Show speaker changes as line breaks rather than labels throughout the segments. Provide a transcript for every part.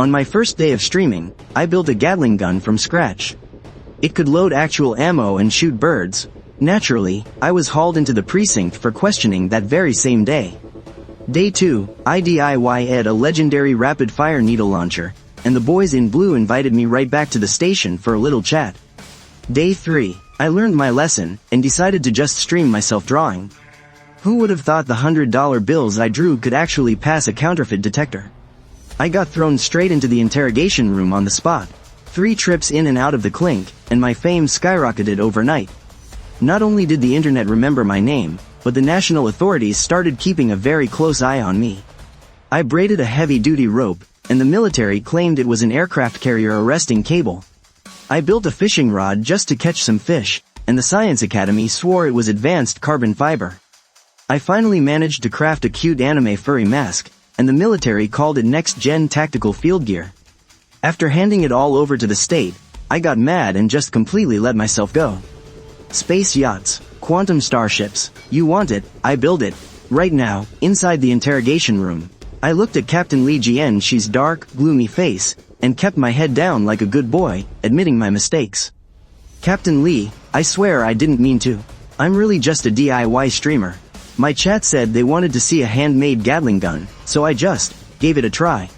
On my first day of streaming, I built a Gatling gun from scratch. It could load actual ammo and shoot birds. Naturally, I was hauled into the precinct for questioning that very same day. Day 2, I DIY'd a legendary rapid-fire needle launcher, and the boys in blue invited me right back to the station for a little chat. Day 3, I learned my lesson, and decided to just stream myself drawing. Who would have thought the $100 bills I drew could actually pass a counterfeit detector? I got thrown straight into the interrogation room on the spot. 3 trips in and out of the clink, and my fame skyrocketed overnight. Not only did the internet remember my name, but the national authorities started keeping a very close eye on me. I braided a heavy-duty rope, and the military claimed it was an aircraft carrier arresting cable. I built a fishing rod just to catch some fish, and the Science Academy swore it was advanced carbon fiber. I finally managed to craft a cute anime furry mask, and the military called it next-gen tactical field gear. After handing it all over to the state, I got mad and just completely let myself go. Space yachts, quantum starships, you want it, I build it. Right now, inside the interrogation room, I looked at Captain Lee Jian's dark, gloomy face, and kept my head down like a good boy, admitting my mistakes. Captain Lee, I swear I didn't mean to. I'm really just a DIY streamer. My chat said they wanted to see a handmade Gatling gun, so I just gave it a try.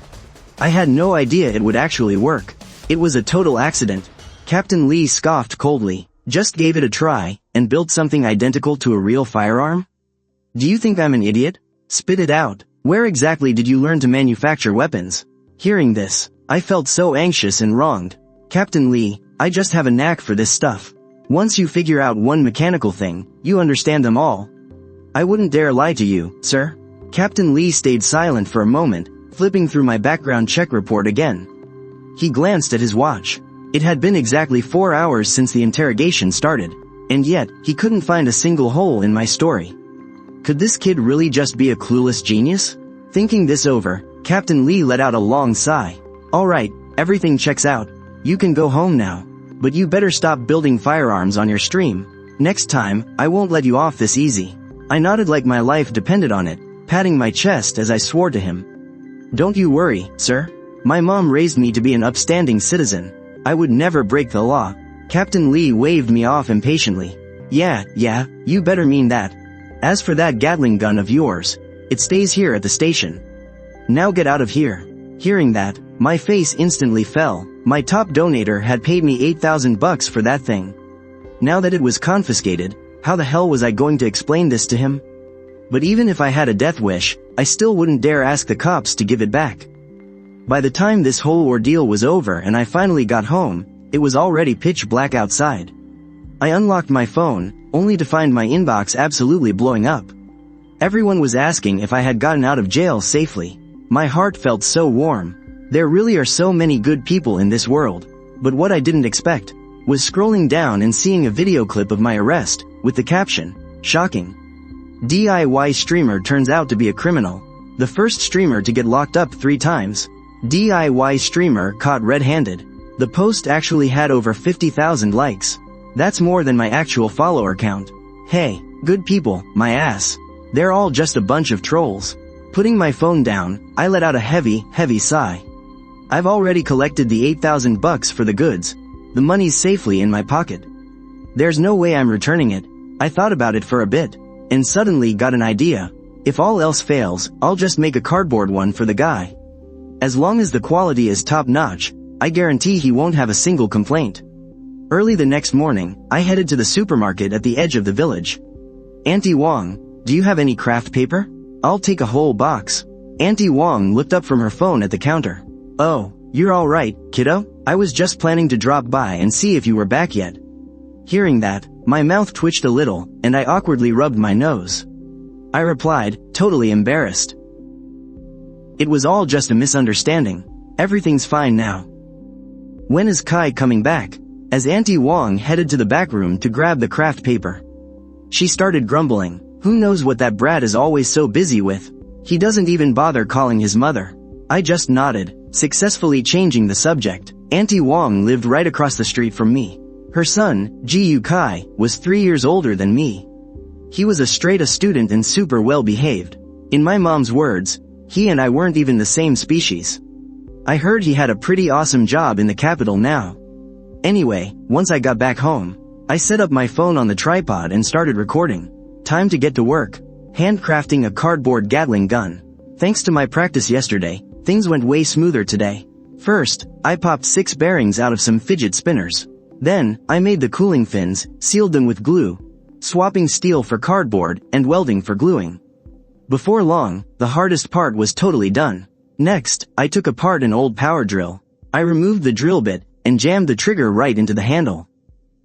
I had no idea it would actually work. It was a total accident. Captain Lee scoffed coldly. Just gave it a try, and built something identical to a real firearm? Do you think I'm an idiot? Spit it out. Where exactly did you learn to manufacture weapons? Hearing this, I felt so anxious and wronged. Captain Lee, I just have a knack for this stuff. Once you figure out one mechanical thing, you understand them all. I wouldn't dare lie to you, sir. Captain Lee stayed silent for a moment, flipping through my background check report again. He glanced at his watch. It had been exactly 4 hours since the interrogation started, and yet, he couldn't find a single hole in my story. Could this kid really just be a clueless genius? Thinking this over, Captain Lee let out a long sigh. Alright, everything checks out. You can go home now. But you better stop building firearms on your stream. Next time, I won't let you off this easy. I nodded like my life depended on it, patting my chest as I swore to him. Don't you worry, sir. My mom raised me to be an upstanding citizen. I would never break the law. Captain Lee waved me off impatiently. Yeah, you better mean that. As for that Gatling gun of yours, it stays here at the station. Now get out of here. Hearing that, my face instantly fell. My top donator had paid me $8,000 for that thing. Now that it was confiscated, how the hell was I going to explain this to him? But even if I had a death wish, I still wouldn't dare ask the cops to give it back. By the time this whole ordeal was over and I finally got home, it was already pitch black outside. I unlocked my phone, only to find my inbox absolutely blowing up. Everyone was asking if I had gotten out of jail safely. My heart felt so warm. There really are so many good people in this world. But what I didn't expect was scrolling down and seeing a video clip of my arrest, with the caption, "Shocking. DIY streamer turns out to be a criminal. The first streamer to get locked up 3 times. DIY streamer caught red-handed." The post actually had over 50,000 likes. That's more than my actual follower count. Hey, good people, my ass. They're all just a bunch of trolls. Putting my phone down, I let out a heavy sigh. I've already collected the $8,000 for the goods. The money's safely in my pocket. There's no way I'm returning it. I thought about it for a bit, and suddenly got an idea. If all else fails, I'll just make a cardboard one for the guy. As long as the quality is top-notch, I guarantee he won't have a single complaint. Early the next morning, I headed to the supermarket at the edge of the village. Auntie Wong, do you have any craft paper? I'll take a whole box. Auntie Wong looked up from her phone at the counter. Oh, you're all right, kiddo? I was just planning to drop by and see if you were back yet. Hearing that, my mouth twitched a little, and I awkwardly rubbed my nose. I replied, totally embarrassed. It was all just a misunderstanding. Everything's fine now. When is Kai coming back? As Auntie Wong headed to the back room to grab the craft paper. She started grumbling. Who knows what that brat is always so busy with? He doesn't even bother calling his mother. I just nodded, successfully changing the subject. Auntie Wong lived right across the street from me. Her son, Ji Kai, was 3 years older than me. He was a straight-A student and super well-behaved. In my mom's words, he and I weren't even the same species. I heard he had a pretty awesome job in the capital now. Anyway, once I got back home, I set up my phone on the tripod and started recording. Time to get to work. Handcrafting a cardboard Gatling gun. Thanks to my practice yesterday, things went way smoother today. First, I popped 6 bearings out of some fidget spinners. Then, I made the cooling fins, sealed them with glue, swapping steel for cardboard, and welding for gluing. Before long, the hardest part was totally done. Next, I took apart an old power drill. I removed the drill bit, and jammed the trigger right into the handle.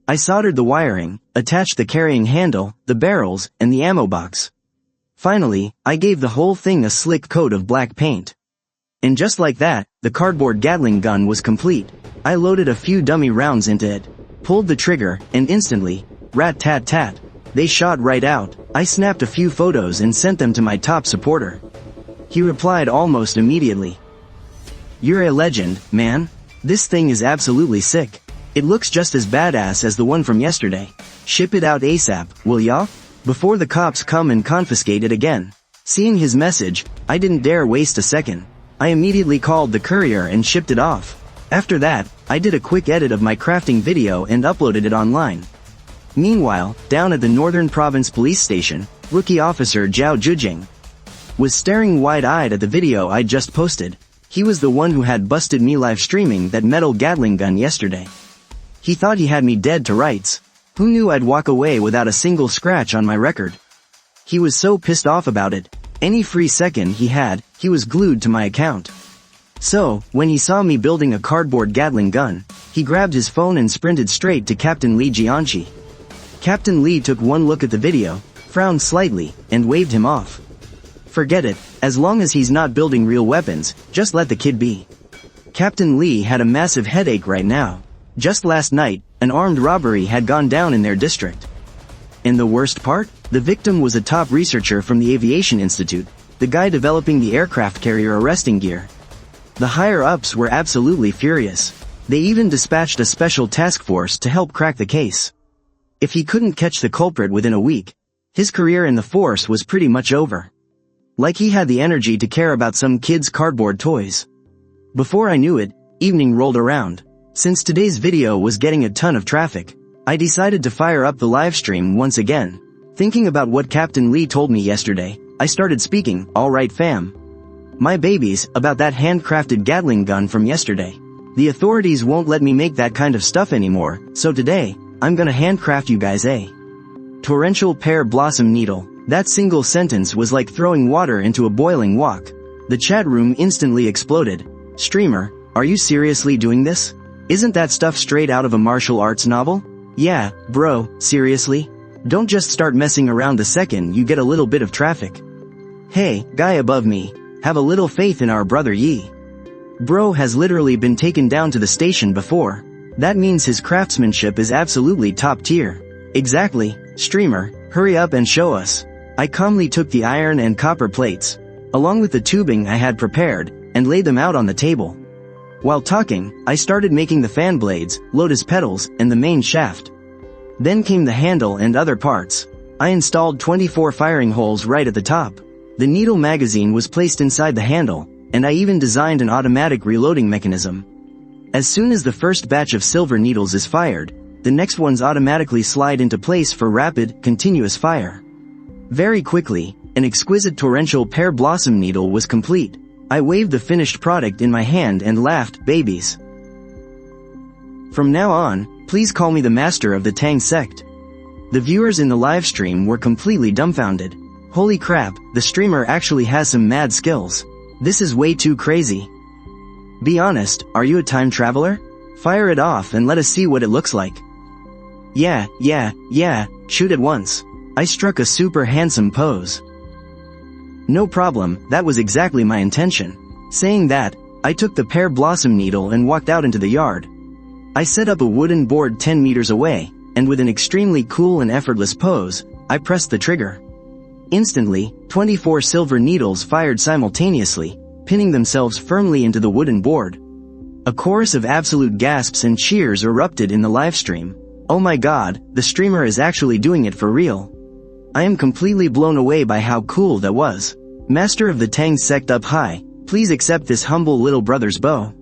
I soldered the wiring, attached the carrying handle, the barrels, and the ammo box. Finally, I gave the whole thing a slick coat of black paint. And just like that, the cardboard Gatling gun was complete. I loaded a few dummy rounds into it, pulled the trigger, and instantly, rat-tat-tat, they shot right out. I snapped a few photos and sent them to my top supporter. He replied almost immediately. "You're a legend, man. This thing is absolutely sick. It looks just as badass as the one from yesterday. Ship it out ASAP, will ya? Before the cops come and confiscate it again." Seeing his message, I didn't dare waste a second. I immediately called the courier and shipped it off. After that, I did a quick edit of my crafting video and uploaded it online. Meanwhile, down at the Northern Province Police Station, Rookie Officer Zhao Zhujing was staring wide-eyed at the video I'd just posted. He was the one who had busted me live streaming that metal Gatling gun yesterday. He thought he had me dead to rights. Who knew I'd walk away without a single scratch on my record? He was so pissed off about it. Any free second he had, he was glued to my account. So, when he saw me building a cardboard Gatling gun, he grabbed his phone and sprinted straight to Captain Li Jianqi. Captain Li took one look at the video, frowned slightly, and waved him off. Forget it, as long as he's not building real weapons, just let the kid be. Captain Li had a massive headache right now. Just last night, an armed robbery had gone down in their district. And the worst part? The victim was a top researcher from the Aviation Institute, the guy developing the aircraft carrier arresting gear. The higher-ups were absolutely furious. They even dispatched a special task force to help crack the case. If he couldn't catch the culprit within a week, his career in the force was pretty much over. Like he had the energy to care about some kid's cardboard toys. Before I knew it, evening rolled around. Since today's video was getting a ton of traffic, I decided to fire up the livestream once again. Thinking about what Captain Li told me yesterday, I started speaking, "Alright fam. My babies, about that handcrafted Gatling gun from yesterday. The authorities won't let me make that kind of stuff anymore, so today, I'm gonna handcraft you guys a torrential pear blossom needle." That single sentence was like throwing water into a boiling wok. The chat room instantly exploded. "Streamer, are you seriously doing this? Isn't that stuff straight out of a martial arts novel? Yeah, bro, seriously? Don't just start messing around the second you get a little bit of traffic. Hey, guy above me, have a little faith in our brother Yi. Bro has literally been taken down to the station before. That means his craftsmanship is absolutely top tier." "Exactly, streamer, hurry up and show us." I calmly took the iron and copper plates, along with the tubing I had prepared, and laid them out on the table. While talking, I started making the fan blades, lotus petals, and the main shaft. Then came the handle and other parts. I installed 24 firing holes right at the top. The needle magazine was placed inside the handle, and I even designed an automatic reloading mechanism. As soon as the first batch of silver needles is fired, the next ones automatically slide into place for rapid, continuous fire. Very quickly, an exquisite torrential pear blossom needle was complete. I waved the finished product in my hand and laughed, "Babies. From now on, please call me the master of the Tang sect." The viewers in the live stream were completely dumbfounded. Holy crap, the streamer actually has some mad skills. This is way too crazy. Be honest, are you a time traveler? Fire it off and let us see what it looks like. Yeah, shoot at once. I struck a super handsome pose. No problem, that was exactly my intention. Saying that, I took the pear blossom needle and walked out into the yard. I set up a wooden board 10 meters away, and with an extremely cool and effortless pose, I pressed the trigger. Instantly, 24 silver needles fired simultaneously, pinning themselves firmly into the wooden board. A chorus of absolute gasps and cheers erupted in the livestream. Oh my god, the streamer is actually doing it for real. I am completely blown away by how cool that was. Master of the Tang sect up high, Please accept this humble little brother's bow.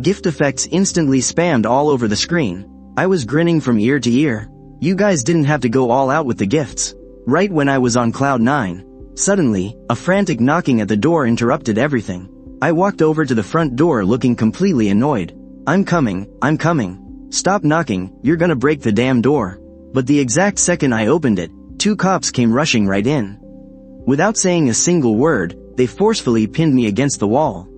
Gift effects instantly spammed all over the screen. I was grinning from ear to ear. You guys didn't have to go all out with the gifts. Right when I was on cloud 9. Suddenly, a frantic knocking at the door interrupted everything. I walked over to the front door looking completely annoyed. I'm coming. Stop knocking, you're gonna break the damn door. But the exact second I opened it, 2 cops came rushing right in. Without saying a single word, they forcefully pinned me against the wall.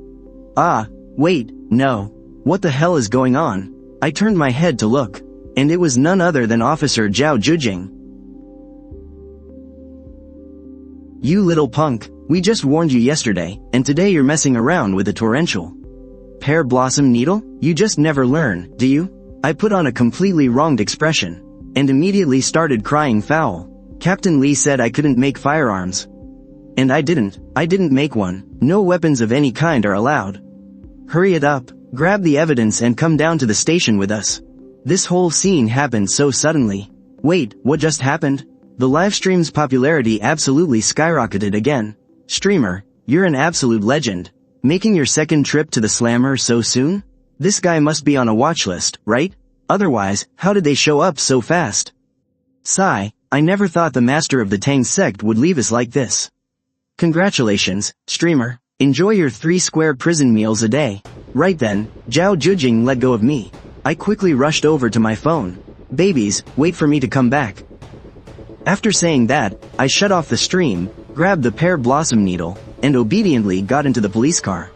Ah, wait, no. What the hell is going on? I turned my head to look. And it was none other than Officer Zhao Zhujing. You little punk, we just warned you yesterday, and today you're messing around with a torrential pear blossom needle? You just never learn, do you? I put on a completely wronged expression, and immediately started crying foul. Captain Lee said I couldn't make firearms. And I didn't make one. No weapons of any kind are allowed. Hurry it up, grab the evidence and come down to the station with us. This whole scene happened so suddenly. Wait, what just happened? The livestream's popularity absolutely skyrocketed again. Streamer, you're an absolute legend. Making your second trip to the slammer so soon? This guy must be on a watch list, right? Otherwise, how did they show up so fast? Sigh, I never thought the master of the Tang sect would leave us like this. Congratulations, streamer. Enjoy your 3 square prison meals a day. Right then, Zhao Zhujing let go of me. I quickly rushed over to my phone. Babies, wait for me to come back. After saying that, I shut off the stream, grabbed the pear blossom needle, and obediently got into the police car.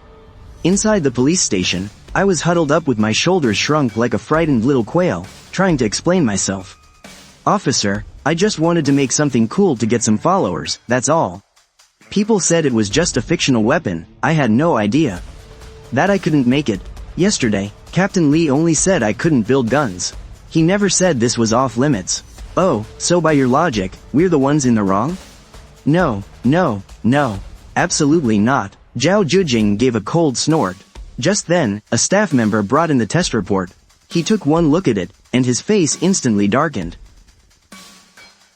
Inside the police station, I was huddled up with my shoulders shrunk like a frightened little quail, trying to explain myself. Officer, I just wanted to make something cool to get some followers, that's all. People said it was just a fictional weapon, I had no idea. That I couldn't make it. Yesterday, Captain Lee only said I couldn't build guns. He never said this was off limits. Oh, so by your logic, we're the ones in the wrong? No. Absolutely not. Zhao Zhujing gave a cold snort. Just then, a staff member brought in the test report. He took one look at it, and his face instantly darkened.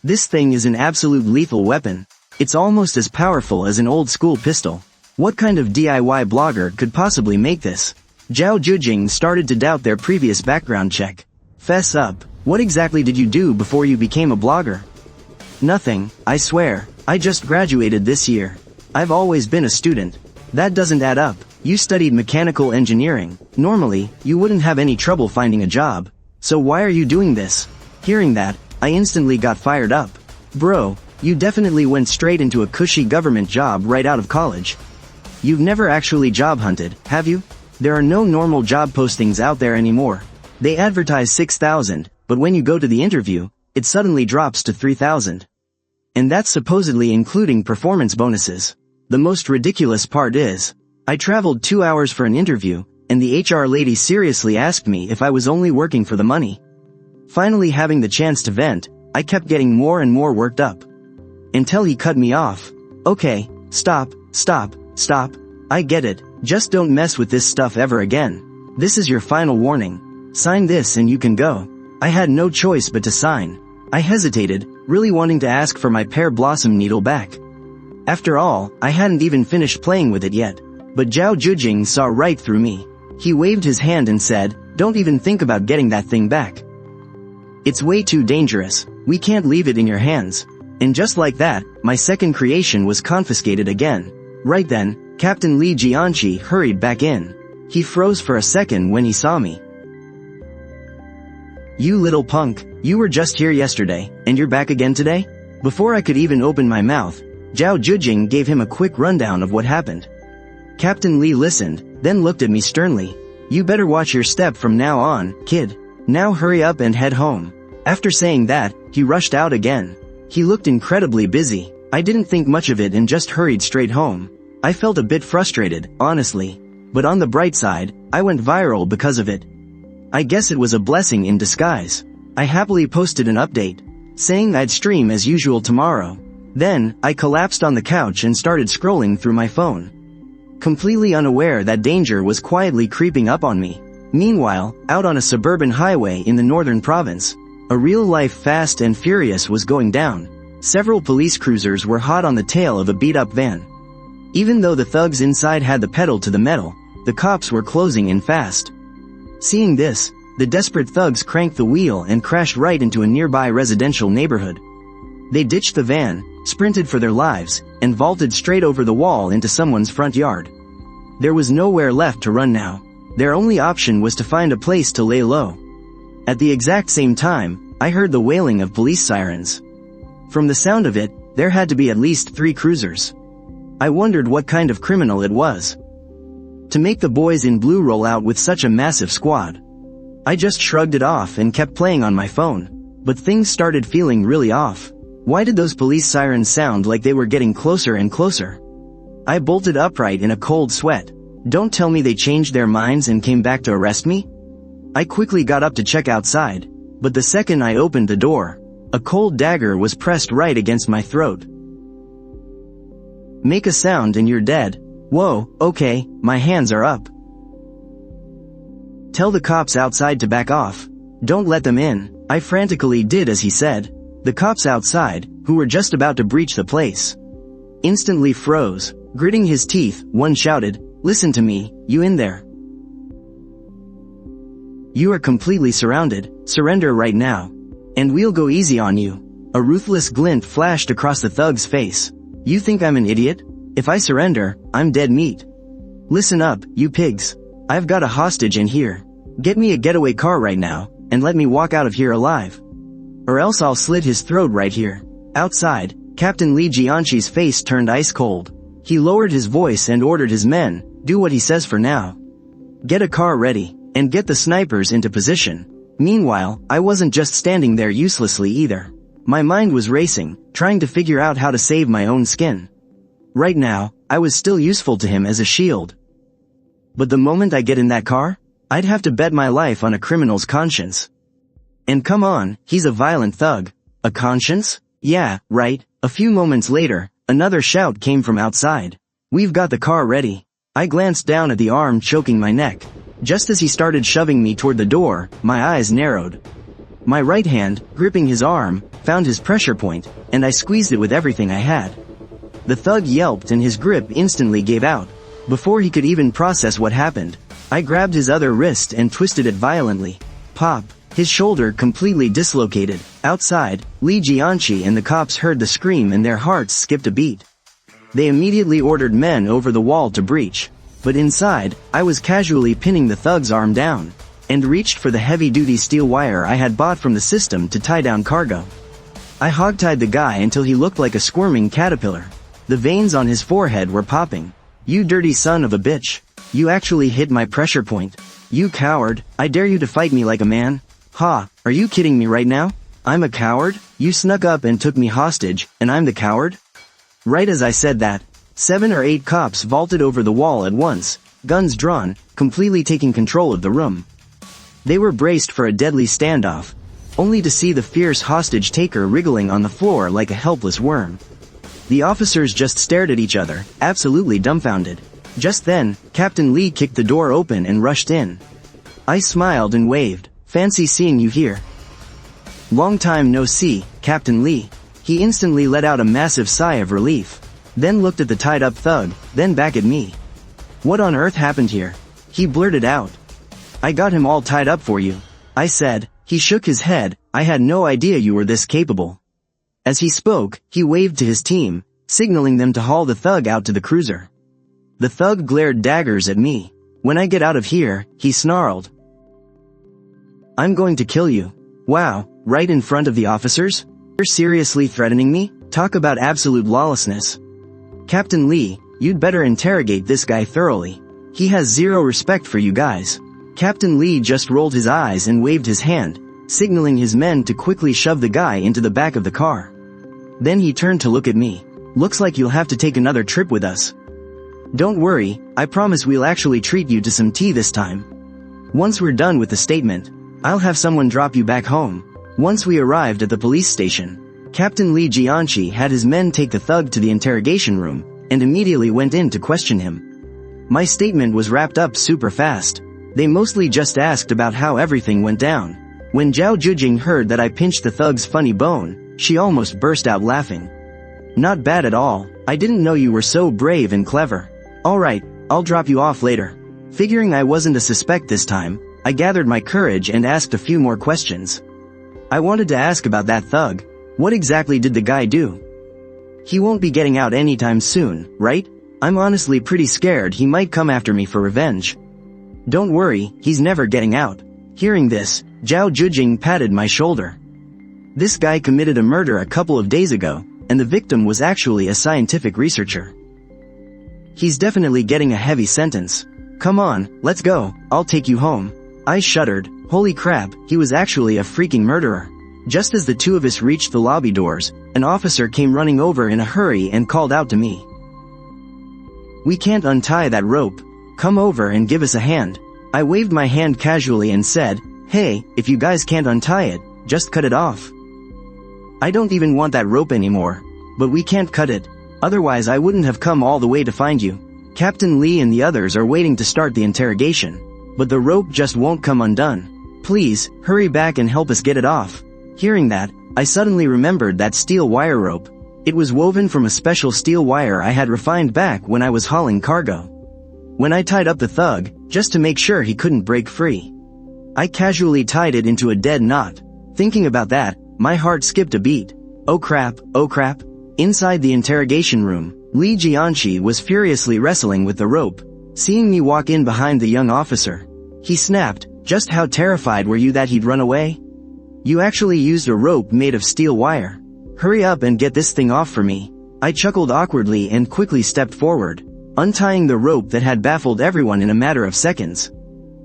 This thing is an absolute lethal weapon. It's almost as powerful as an old-school pistol. What kind of DIY blogger could possibly make this? Zhao Zhujing started to doubt their previous background check. Fess up, what exactly did you do before you became a blogger? Nothing, I swear. I just graduated this year. I've always been a student. That doesn't add up. You studied mechanical engineering. Normally, you wouldn't have any trouble finding a job. So why are you doing this? Hearing that, I instantly got fired up. Bro, you definitely went straight into a cushy government job right out of college. You've never actually job hunted, have you? There are no normal job postings out there anymore. They advertise 6,000, but when you go to the interview, it suddenly drops to 3,000. And that's supposedly including performance bonuses. The most ridiculous part is, I traveled 2 hours for an interview, and the HR lady seriously asked me if I was only working for the money. Finally having the chance to vent, I kept getting more and more worked up. Until he cut me off. Okay, stop. I get it, just don't mess with this stuff ever again. This is your final warning. Sign this and you can go. I had no choice but to sign. I hesitated, really wanting to ask for my pear blossom needle back. After all, I hadn't even finished playing with it yet. But Zhao Zhujing saw right through me. He waved his hand and said, "Don't even think about getting that thing back. It's way too dangerous. We can't leave it in your hands." And just like that, my second creation was confiscated again. Right then, Captain Li Jianqi hurried back in. He froze for a second when he saw me. You little punk, you were just here yesterday, and you're back again today? Before I could even open my mouth, Zhao Zhujing gave him a quick rundown of what happened. Captain Li listened, then looked at me sternly. You better watch your step from now on, kid. Now hurry up and head home. After saying that, he rushed out again. He looked incredibly busy. I didn't think much of it and just hurried straight home. I felt a bit frustrated, honestly. But on the bright side, I went viral because of it. I guess it was a blessing in disguise. I happily posted an update, saying I'd stream as usual tomorrow. Then, I collapsed on the couch and started scrolling through my phone. Completely unaware that danger was quietly creeping up on me. Meanwhile, out on a suburban highway in the northern province, a real-life Fast and Furious was going down. Several police cruisers were hot on the tail of a beat-up van. Even though the thugs inside had the pedal to the metal, the cops were closing in fast. Seeing this, the desperate thugs cranked the wheel and crashed right into a nearby residential neighborhood. They ditched the van, sprinted for their lives, and vaulted straight over the wall into someone's front yard. There was nowhere left to run now. Their only option was to find a place to lay low. At the exact same time, I heard the wailing of police sirens. From the sound of it, there had to be at least 3 cruisers. I wondered what kind of criminal it was to make the boys in blue roll out with such a massive squad. I just shrugged it off and kept playing on my phone, but things started feeling really off. Why did those police sirens sound like they were getting closer and closer? I bolted upright in a cold sweat. Don't tell me they changed their minds and came back to arrest me? I quickly got up to check outside, but the second I opened the door, a cold dagger was pressed right against my throat. Make a sound and you're dead. Whoa, okay, my hands are up. Tell the cops outside to back off. Don't let them in. I frantically did as he said. The cops outside, who were just about to breach the place, instantly froze. Gritting his teeth, one shouted, "Listen to me, you in there. You are completely surrounded. Surrender right now, and we'll go easy on you." A ruthless glint flashed across the thug's face. You think I'm an idiot? If I surrender, I'm dead meat. Listen up, you pigs. I've got a hostage in here. Get me a getaway car right now, and let me walk out of here alive. Or else I'll slit his throat right here. Outside, Captain Lee Jianqi's face turned ice cold. He lowered his voice and ordered his men, do what he says for now. Get a car ready, and get the snipers into position. Meanwhile, I wasn't just standing there uselessly either. My mind was racing, trying to figure out how to save my own skin. Right now, I was still useful to him as a shield. But the moment I get in that car, I'd have to bet my life on a criminal's conscience. And come on, he's a violent thug. A conscience? Yeah, right. A few moments later, another shout came from outside. We've got the car ready. I glanced down at the arm choking my neck. Just as he started shoving me toward the door, my eyes narrowed. My right hand, gripping his arm, found his pressure point, and I squeezed it with everything I had. The thug yelped and his grip instantly gave out. Before he could even process what happened, I grabbed his other wrist and twisted it violently. Pop! His shoulder completely dislocated. Outside, Lee Jianqi and the cops heard the scream and their hearts skipped a beat. They immediately ordered men over the wall to breach. But inside, I was casually pinning the thug's arm down, and reached for the heavy-duty steel wire I had bought from the system to tie down cargo. I hogtied the guy until he looked like a squirming caterpillar. The veins on his forehead were popping. You dirty son of a bitch. You actually hit my pressure point. You coward. I dare you to fight me like a man. Ha, are you kidding me right now? I'm a coward? You snuck up and took me hostage, and I'm the coward? Right as I said that, 7 or 8 cops vaulted over the wall at once, guns drawn, completely taking control of the room. They were braced for a deadly standoff, only to see the fierce hostage taker wriggling on the floor like a helpless worm. The officers just stared at each other, absolutely dumbfounded. Just then, Captain Lee kicked the door open and rushed in. I smiled and waved. Fancy seeing you here. Long time no see, Captain Lee. He instantly let out a massive sigh of relief. Then looked at the tied-up thug, then back at me. What on earth happened here? He blurted out. I got him all tied up for you, I said. He shook his head. I had no idea you were this capable. As he spoke, he waved to his team, signaling them to haul the thug out to the cruiser. The thug glared daggers at me. When I get out of here, he snarled. I'm going to kill you. Wow, right in front of the officers? You're seriously threatening me? Talk about absolute lawlessness. Captain Lee, you'd better interrogate this guy thoroughly. He has zero respect for you guys. Captain Lee just rolled his eyes and waved his hand, signaling his men to quickly shove the guy into the back of the car. Then he turned to look at me. Looks like you'll have to take another trip with us. Don't worry, I promise we'll actually treat you to some tea this time. Once we're done with the statement, I'll have someone drop you back home. Once we arrived at the police station, Captain Lee Jianqi had his men take the thug to the interrogation room, and immediately went in to question him. My statement was wrapped up super fast. They mostly just asked about how everything went down. When Zhao Jujing heard that I pinched the thug's funny bone, she almost burst out laughing. Not bad at all. I didn't know you were so brave and clever. Alright, I'll drop you off later. Figuring I wasn't a suspect this time, I gathered my courage and asked a few more questions. I wanted to ask about that thug. What exactly did the guy do? He won't be getting out anytime soon, right? I'm honestly pretty scared he might come after me for revenge. Don't worry, he's never getting out. Hearing this, Zhao Jujing patted my shoulder. This guy committed a murder a couple of days ago, and the victim was actually a scientific researcher. He's definitely getting a heavy sentence. Come on, let's go, I'll take you home. I shuddered. Holy crap, he was actually a freaking murderer. Just as the two of us reached the lobby doors, an officer came running over in a hurry and called out to me. We can't untie that rope. Come over and give us a hand. I waved my hand casually and said, hey, if you guys can't untie it, just cut it off. I don't even want that rope anymore. But we can't cut it. Otherwise I wouldn't have come all the way to find you. Captain Lee and the others are waiting to start the interrogation. But the rope just won't come undone. Please, hurry back and help us get it off. Hearing that, I suddenly remembered that steel wire rope. It was woven from a special steel wire I had refined back when I was hauling cargo. When I tied up the thug, just to make sure he couldn't break free, I casually tied it into a dead knot. Thinking about that, my heart skipped a beat. Oh crap, oh crap. Inside the interrogation room, Li Jianxi was furiously wrestling with the rope. Seeing me walk in behind the young officer, he snapped, just how terrified were you that he'd run away? You actually used a rope made of steel wire. Hurry up and get this thing off for me. I chuckled awkwardly and quickly stepped forward, untying the rope that had baffled everyone in a matter of seconds.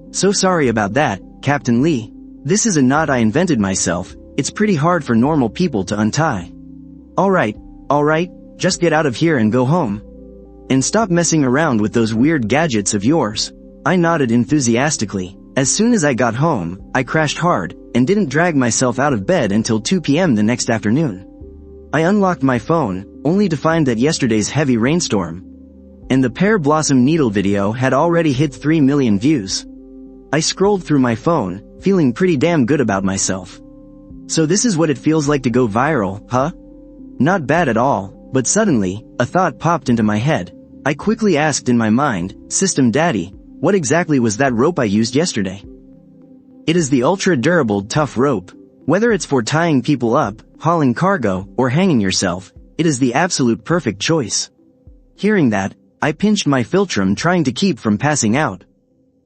So sorry about that, Captain Lee. This is a knot I invented myself. It's pretty hard for normal people to untie. Alright, just get out of here and go home. And stop messing around with those weird gadgets of yours. I nodded enthusiastically. As soon as I got home, I crashed hard, and didn't drag myself out of bed until 2 p.m. the next afternoon. I unlocked my phone, only to find that yesterday's heavy rainstorm and the pear blossom needle video had already hit 3 million views. I scrolled through my phone, feeling pretty damn good about myself. So this is what it feels like to go viral, huh? Not bad at all, but suddenly, a thought popped into my head. I quickly asked in my mind, System Daddy, what exactly was that rope I used yesterday? It is the ultra-durable tough rope. Whether it's for tying people up, hauling cargo, or hanging yourself, it is the absolute perfect choice. Hearing that, I pinched my philtrum trying to keep from passing out.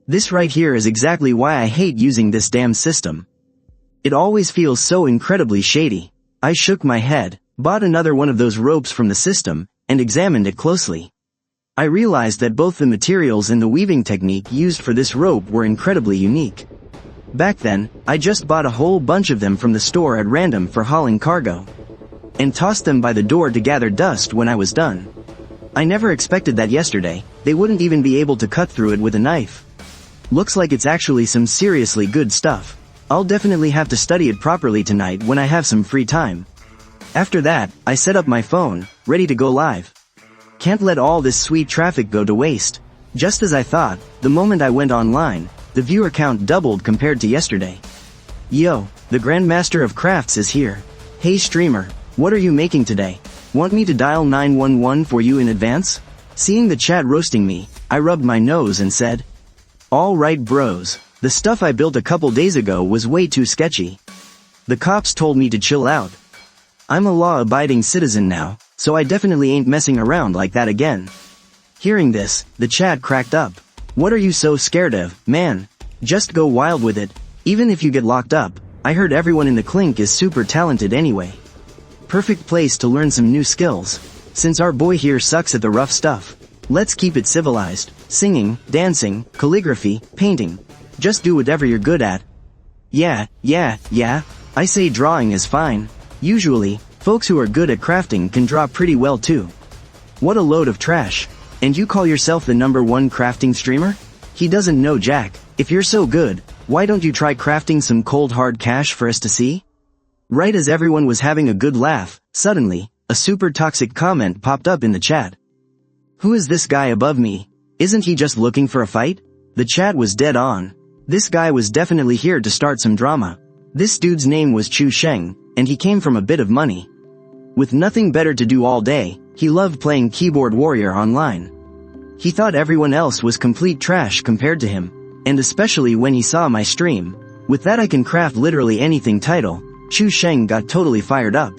This right here is exactly why I hate using this damn system. It always feels so incredibly shady. I shook my head, bought another one of those ropes from the system, and examined it closely. I realized that both the materials and the weaving technique used for this rope were incredibly unique. Back then, I just bought a whole bunch of them from the store at random for hauling cargo, and tossed them by the door to gather dust when I was done. I never expected that yesterday, they wouldn't even be able to cut through it with a knife. Looks like it's actually some seriously good stuff. I'll definitely have to study it properly tonight when I have some free time. After that, I set up my phone, ready to go live. Can't let all this sweet traffic go to waste. Just as I thought, the moment I went online, the viewer count doubled compared to yesterday. Yo, the Grandmaster of Crafts is here. Hey streamer, what are you making today? Want me to dial 911 for you in advance? Seeing the chat roasting me, I rubbed my nose and said, alright bros, the stuff I built a couple days ago was way too sketchy. The cops told me to chill out. I'm a law-abiding citizen now, so I definitely ain't messing around like that again. Hearing this, the chat cracked up. What are you so scared of, man? Just go wild with it. Even if you get locked up, I heard everyone in the clink is super talented anyway. Perfect place to learn some new skills. Since our boy here sucks at the rough stuff, let's keep it civilized. Singing, dancing, calligraphy, painting. Just do whatever you're good at. Yeah. I say drawing is fine. Usually, folks who are good at crafting can draw pretty well too. What a load of trash. And you call yourself the #1 crafting streamer? He doesn't know jack. If you're so good, why don't you try crafting some cold hard cash for us to see? Right as everyone was having a good laugh, suddenly, a super toxic comment popped up in the chat. Who is this guy above me? Isn't he just looking for a fight? The chat was dead on. This guy was definitely here to start some drama. This dude's name was Chu Sheng, and he came from a bit of money. With nothing better to do all day, he loved playing Keyboard Warrior online. He thought everyone else was complete trash compared to him, and especially when he saw my stream. With that I can craft literally anything title, Chu Sheng got totally fired up.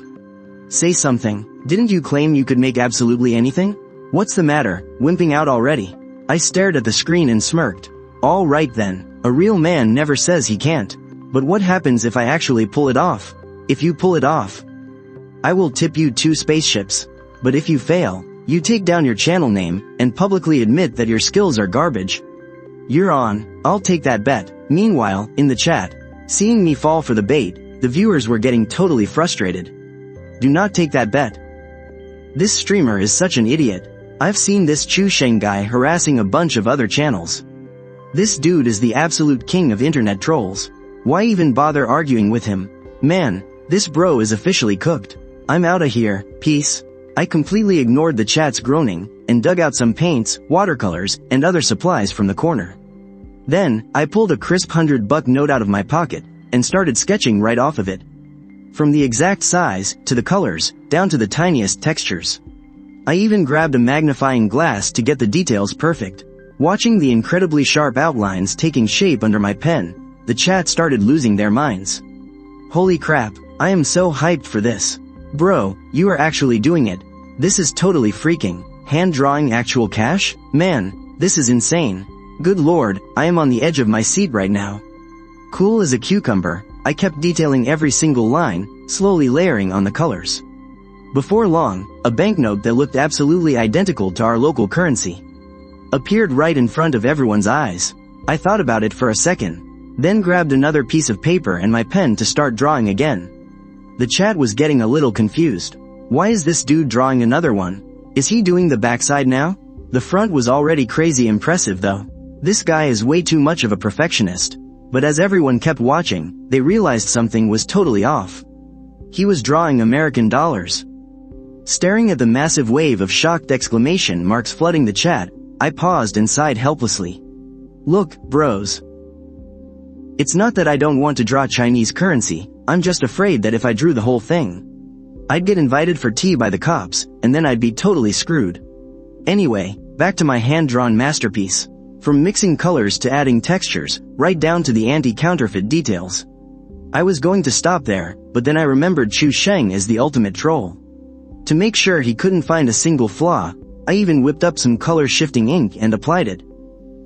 Say something, didn't you claim you could make absolutely anything? What's the matter, wimping out already? I stared at the screen and smirked. All right then, a real man never says he can't. But what happens if I actually pull it off? If you pull it off, I will tip you 2 spaceships. But if you fail, you take down your channel name and publicly admit that your skills are garbage. You're on, I'll take that bet. Meanwhile, in the chat, seeing me fall for the bait, the viewers were getting totally frustrated. Do not take that bet. This streamer is such an idiot. I've seen this Chu Sheng guy harassing a bunch of other channels. This dude is the absolute king of internet trolls. Why even bother arguing with him? Man, this bro is officially cooked. I'm outta here, peace. I completely ignored the chat's groaning, and dug out some paints, watercolors, and other supplies from the corner. Then, I pulled a crisp $100 note out of my pocket, and started sketching right off of it. From the exact size, to the colors, down to the tiniest textures. I even grabbed a magnifying glass to get the details perfect. Watching the incredibly sharp outlines taking shape under my pen, the chat started losing their minds. Holy crap, I am so hyped for this. Bro, you are actually doing it. This is totally freaking. Hand drawing actual cash? Man, this is insane. Good lord, I am on the edge of my seat right now. Cool as a cucumber, I kept detailing every single line, slowly layering on the colors. Before long, a banknote that looked absolutely identical to our local currency appeared right in front of everyone's eyes. I thought about it for a second, then grabbed another piece of paper and my pen to start drawing again. The chat was getting a little confused. Why is this dude drawing another one? Is he doing the backside now? The front was already crazy impressive though. This guy is way too much of a perfectionist. But as everyone kept watching, they realized something was totally off. He was drawing American dollars. Staring at the massive wave of shocked exclamation marks flooding the chat, I paused and sighed helplessly. Look, bros. It's not that I don't want to draw Chinese currency, I'm just afraid that if I drew the whole thing, I'd get invited for tea by the cops, and then I'd be totally screwed. Anyway, back to my hand-drawn masterpiece. From mixing colors to adding textures, right down to the anti-counterfeit details. I was going to stop there, but then I remembered Chu Sheng as the ultimate troll. To make sure he couldn't find a single flaw, I even whipped up some color-shifting ink and applied it.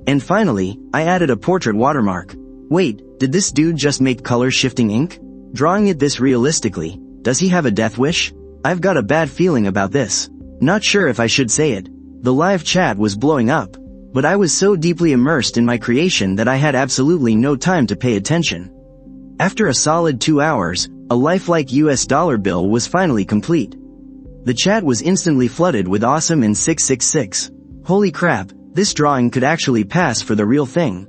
And finally, I added a portrait watermark. Wait, did this dude just make color-shifting ink? Drawing it this realistically, does he have a death wish? I've got a bad feeling about this. Not sure if I should say it. The live chat was blowing up, but I was so deeply immersed in my creation that I had absolutely no time to pay attention. After a solid 2 hours, a lifelike US dollar bill was finally complete. The chat was instantly flooded with awesome and 666. Holy crap, this drawing could actually pass for the real thing.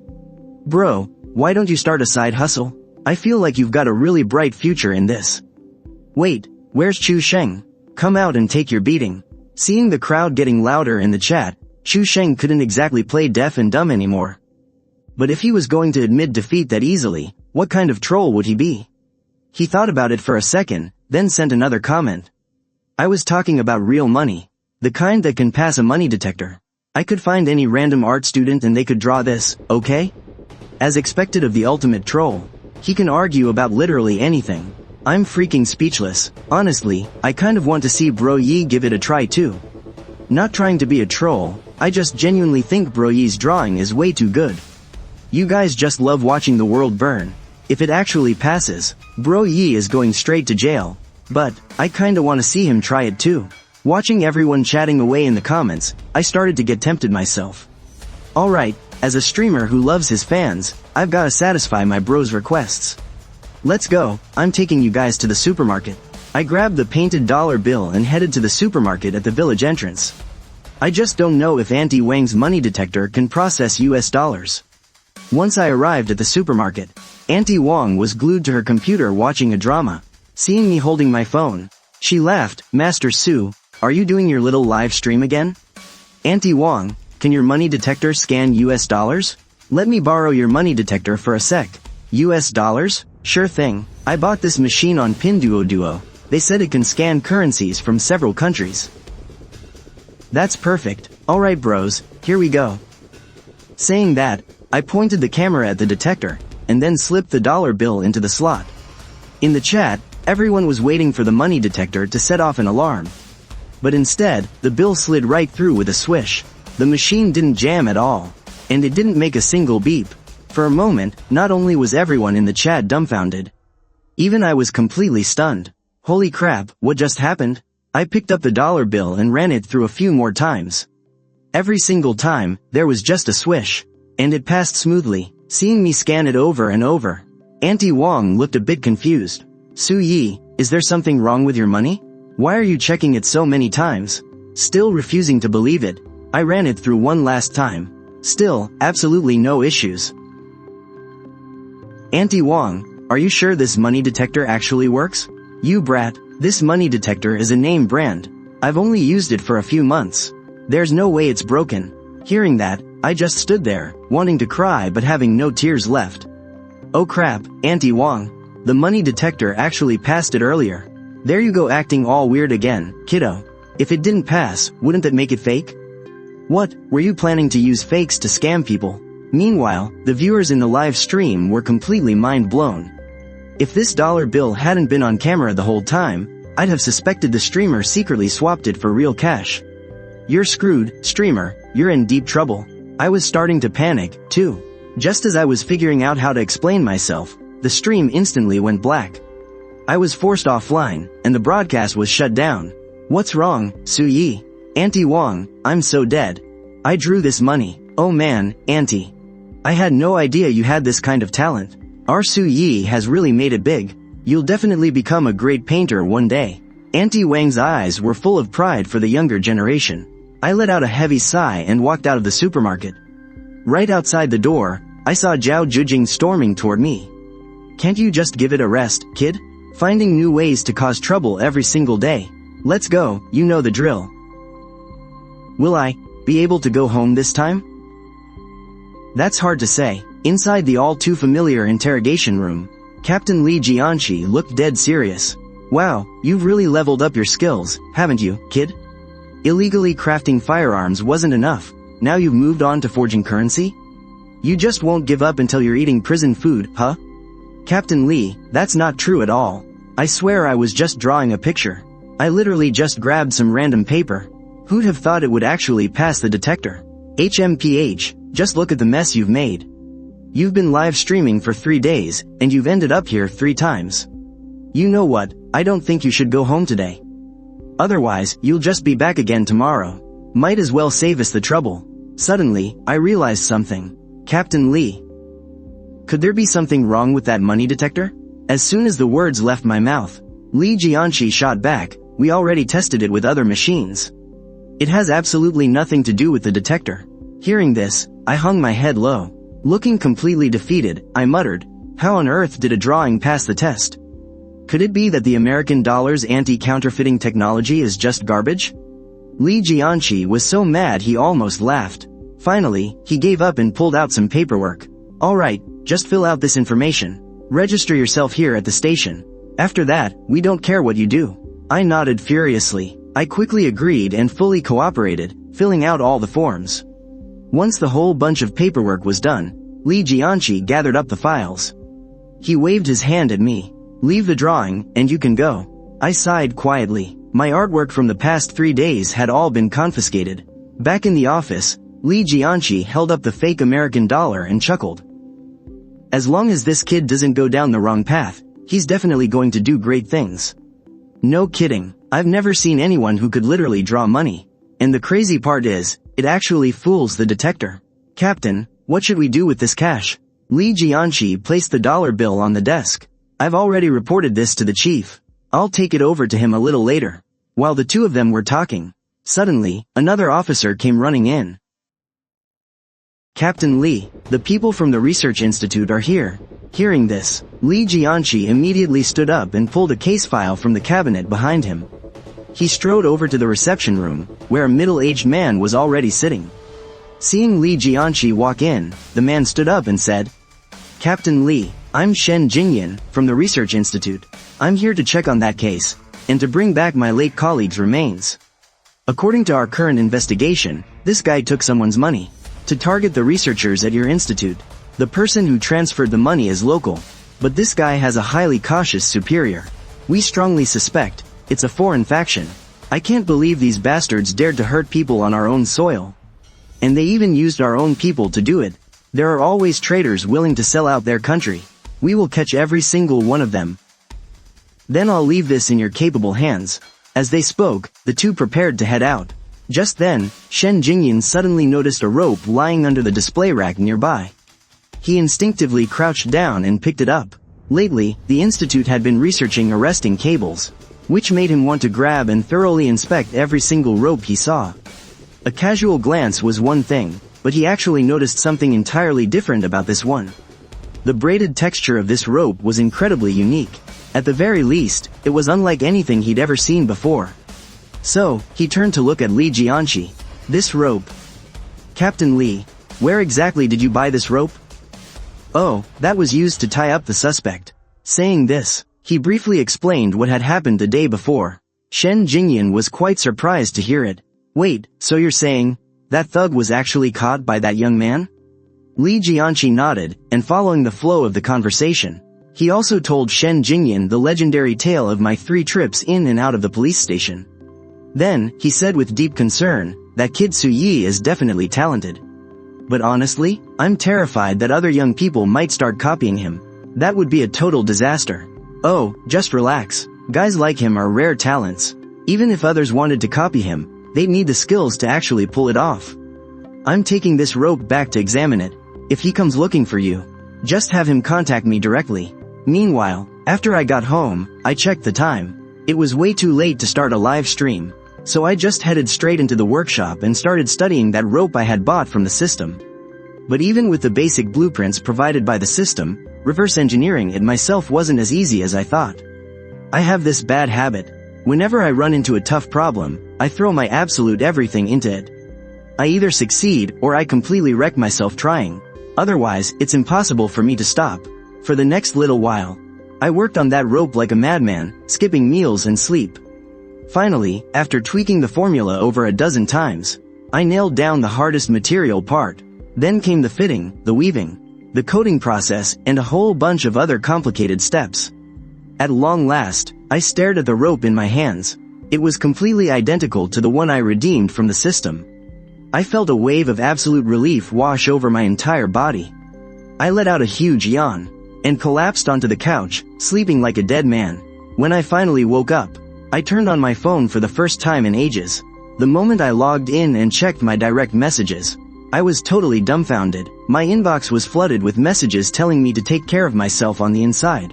Bro, why don't you start a side hustle? I feel like you've got a really bright future in this. Wait, where's Chu Sheng? Come out and take your beating. Seeing the crowd getting louder in the chat, Chu Sheng couldn't exactly play deaf and dumb anymore. But if he was going to admit defeat that easily, what kind of troll would he be? He thought about it for a second, then sent another comment. I was talking about real money. The kind that can pass a money detector. I could find any random art student and they could draw this, okay? As expected of the ultimate troll, he can argue about literally anything. I'm freaking speechless. Honestly, I kind of want to see Bro Yi give it a try too. Not trying to be a troll, I just genuinely think Bro Yi's drawing is way too good. You guys just love watching the world burn. If it actually passes, Bro Yi is going straight to jail. But, I kinda wanna see him try it too. Watching everyone chatting away in the comments, I started to get tempted myself. Alright, as a streamer who loves his fans, I've gotta satisfy my bro's requests. Let's go, I'm taking you guys to the supermarket. I grabbed the painted dollar bill and headed to the supermarket at the village entrance. I just don't know if Auntie Wang's money detector can process US dollars. Once I arrived at the supermarket, Auntie Wang was glued to her computer watching a drama. Seeing me holding my phone, she laughed. Master Su, are you doing your little live stream again? Auntie Wang, can your money detector scan US dollars? Let me borrow your money detector for a sec. US dollars? Sure thing. I bought this machine on Pinduoduo. They said it can scan currencies from several countries. That's perfect. Alright bros, here we go. Saying that, I pointed the camera at the detector, and then slipped the dollar bill into the slot. In the chat, everyone was waiting for the money detector to set off an alarm. But instead, the bill slid right through with a swish. The machine didn't jam at all. And it didn't make a single beep. For a moment, not only was everyone in the chat dumbfounded. Even I was completely stunned. Holy crap, what just happened? I picked up the dollar bill and ran it through a few more times. Every single time, there was just a swish. And it passed smoothly, seeing me scan it over and over. Auntie Wong looked a bit confused. Su Yi, is there something wrong with your money? Why are you checking it so many times? Still refusing to believe it, I ran it through one last time. Still, absolutely no issues. Auntie Wong, are you sure this money detector actually works? You brat, this money detector is a name brand. I've only used it for a few months. There's no way it's broken. Hearing that, I just stood there, wanting to cry but having no tears left. Oh crap, Auntie Wong. The money detector actually passed it earlier. There you go acting all weird again, kiddo. If it didn't pass, wouldn't that make it fake? What, were you planning to use fakes to scam people? Meanwhile, the viewers in the live stream were completely mind blown. If this dollar bill hadn't been on camera the whole time, I'd have suspected the streamer secretly swapped it for real cash. You're screwed, streamer, you're in deep trouble. I was starting to panic, too. Just as I was figuring out how to explain myself, the stream instantly went black. I was forced offline, and the broadcast was shut down. What's wrong, Su Yi? Auntie Wong, I'm so dead. I drew this money. Oh man, Auntie. I had no idea you had this kind of talent. Our Su Yi has really made it big. You'll definitely become a great painter one day. Auntie Wang's eyes were full of pride for the younger generation. I let out a heavy sigh and walked out of the supermarket. Right outside the door, I saw Zhao Zhujing storming toward me. Can't you just give it a rest, kid? Finding new ways to cause trouble every single day. Let's go, you know the drill. Will I be able to go home this time? That's hard to say. Inside the all too familiar interrogation room, Captain Li Jianqi looked dead serious. Wow, you've really leveled up your skills, haven't you, kid? Illegally crafting firearms wasn't enough. Now you've moved on to forging currency? You just won't give up until you're eating prison food, huh? Captain Li, that's not true at all. I swear I was just drawing a picture. I literally just grabbed some random paper. Who'd have thought it would actually pass the detector? HMPH, just look at the mess you've made. You've been live streaming for 3 days, and you've ended up here 3 times. You know what, I don't think you should go home today. Otherwise, you'll just be back again tomorrow. Might as well save us the trouble. Suddenly, I realized something. Captain Li. Could there be something wrong with that money detector? As soon as the words left my mouth, Li Jianqi shot back, we already tested it with other machines. It has absolutely nothing to do with the detector. Hearing this, I hung my head low. Looking completely defeated, I muttered, how on earth did a drawing pass the test? Could it be that the American dollar's anti-counterfeiting technology is just garbage? Li Jianqi was so mad he almost laughed. Finally, he gave up and pulled out some paperwork. Alright, just fill out this information. Register yourself here at the station. After that, we don't care what you do. I nodded furiously. I quickly agreed and fully cooperated, filling out all the forms. Once the whole bunch of paperwork was done, Li Jianqi gathered up the files. He waved his hand at me. Leave the drawing, and you can go. I sighed quietly. My artwork from the past 3 days had all been confiscated. Back in the office, Li Jianqi held up the fake American dollar and chuckled. As long as this kid doesn't go down the wrong path, he's definitely going to do great things. No kidding, I've never seen anyone who could literally draw money. And the crazy part is, it actually fools the detector. Captain, what should we do with this cash? Li Jianqi placed the dollar bill on the desk. I've already reported this to the chief. I'll take it over to him a little later. While the two of them were talking, suddenly, another officer came running in. Captain Li, the people from the research institute are here. Hearing this, Li Jianqi immediately stood up and pulled a case file from the cabinet behind him. He strode over to the reception room, where a middle-aged man was already sitting. Seeing Li Jianqi walk in, the man stood up and said, Captain Li, I'm Shen Jingyan, from the research institute. I'm here to check on that case. and to bring back my late colleague's remains. According to our current investigation, this guy took someone's money to target the researchers at your institute. The person who transferred the money is local, but this guy has a highly cautious superior. We strongly suspect it's a foreign faction. I can't believe these bastards dared to hurt people on our own soil. And they even used our own people to do it. There are always traitors willing to sell out their country. We will catch every single one of them. Then I'll leave this in your capable hands. As they spoke, the two prepared to head out. Just then, Shen Jingyan suddenly noticed a rope lying under the display rack nearby. He instinctively crouched down and picked it up. Lately, the institute had been researching arresting cables, which made him want to grab and thoroughly inspect every single rope he saw. A casual glance was one thing, but he actually noticed something entirely different about this one. The braided texture of this rope was incredibly unique. At the very least, it was unlike anything he'd ever seen before. So, he turned to look at Li Jianqi. This rope. Captain Li, where exactly did you buy this rope? Oh, that was used to tie up the suspect. Saying this, he briefly explained what had happened the day before. Shen Jingyan was quite surprised to hear it. Wait, so you're saying that thug was actually caught by that young man? Li Jianqi nodded, and following the flow of the conversation, he also told Shen Jingyan the legendary tale of my 3 trips in and out of the police station. Then, he said with deep concern, that kid Su Yi is definitely talented. But honestly, I'm terrified that other young people might start copying him. That would be a total disaster. Oh, just relax. Guys like him are rare talents. Even if others wanted to copy him, they'd need the skills to actually pull it off. I'm taking this rope back to examine it. If he comes looking for you, just have him contact me directly. Meanwhile, after I got home, I checked the time. It was way too late to start a live stream, so I just headed straight into the workshop and started studying that rope I had bought from the system. But even with the basic blueprints provided by the system, reverse engineering it myself wasn't as easy as I thought. I have this bad habit. Whenever I run into a tough problem, I throw my absolute everything into it. I either succeed or I completely wreck myself trying. Otherwise, it's impossible for me to stop. For the next little while, I worked on that rope like a madman, skipping meals and sleep. Finally, after tweaking the formula over a dozen times, I nailed down the hardest material part. Then came the fitting, the weaving, the coating process, and a whole bunch of other complicated steps. At long last, I stared at the rope in my hands. It was completely identical to the one I redeemed from the system. I felt a wave of absolute relief wash over my entire body. I let out a huge yawn, and collapsed onto the couch, sleeping like a dead man. When I finally woke up, I turned on my phone for the first time in ages. The moment I logged in and checked my direct messages, I was totally dumbfounded. My inbox was flooded with messages telling me to take care of myself on the inside.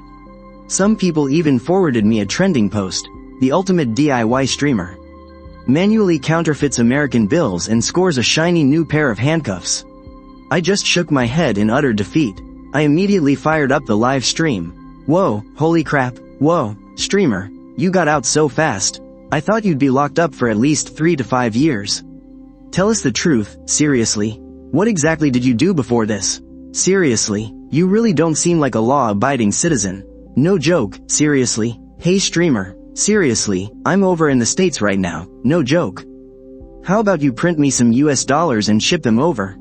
Some people even forwarded me a trending post, the ultimate DIY streamer. Manually counterfeits American bills and scores a shiny new pair of handcuffs. I just shook my head in utter defeat. I immediately fired up the live stream. Whoa, holy crap, whoa, streamer, you got out so fast. I thought you'd be locked up for at least 3 to 5 years. Tell us the truth, seriously. What exactly did you do before this? Seriously, you really don't seem like a law-abiding citizen. No joke, seriously. Hey streamer, seriously, I'm over in the States right now, no joke. How about you print me some US dollars and ship them over?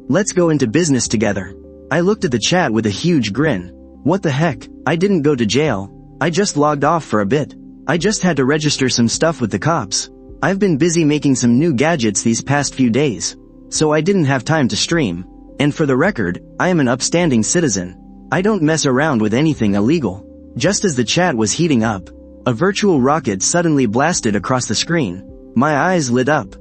Let's go into business together. I looked at the chat with a huge grin. What the heck, I didn't go to jail. I just logged off for a bit. I just had to register some stuff with the cops. I've been busy making some new gadgets these past few days, so I didn't have time to stream. And for the record, I am an upstanding citizen. I don't mess around with anything illegal. Just as the chat was heating up, a virtual rocket suddenly blasted across the screen. My eyes lit up.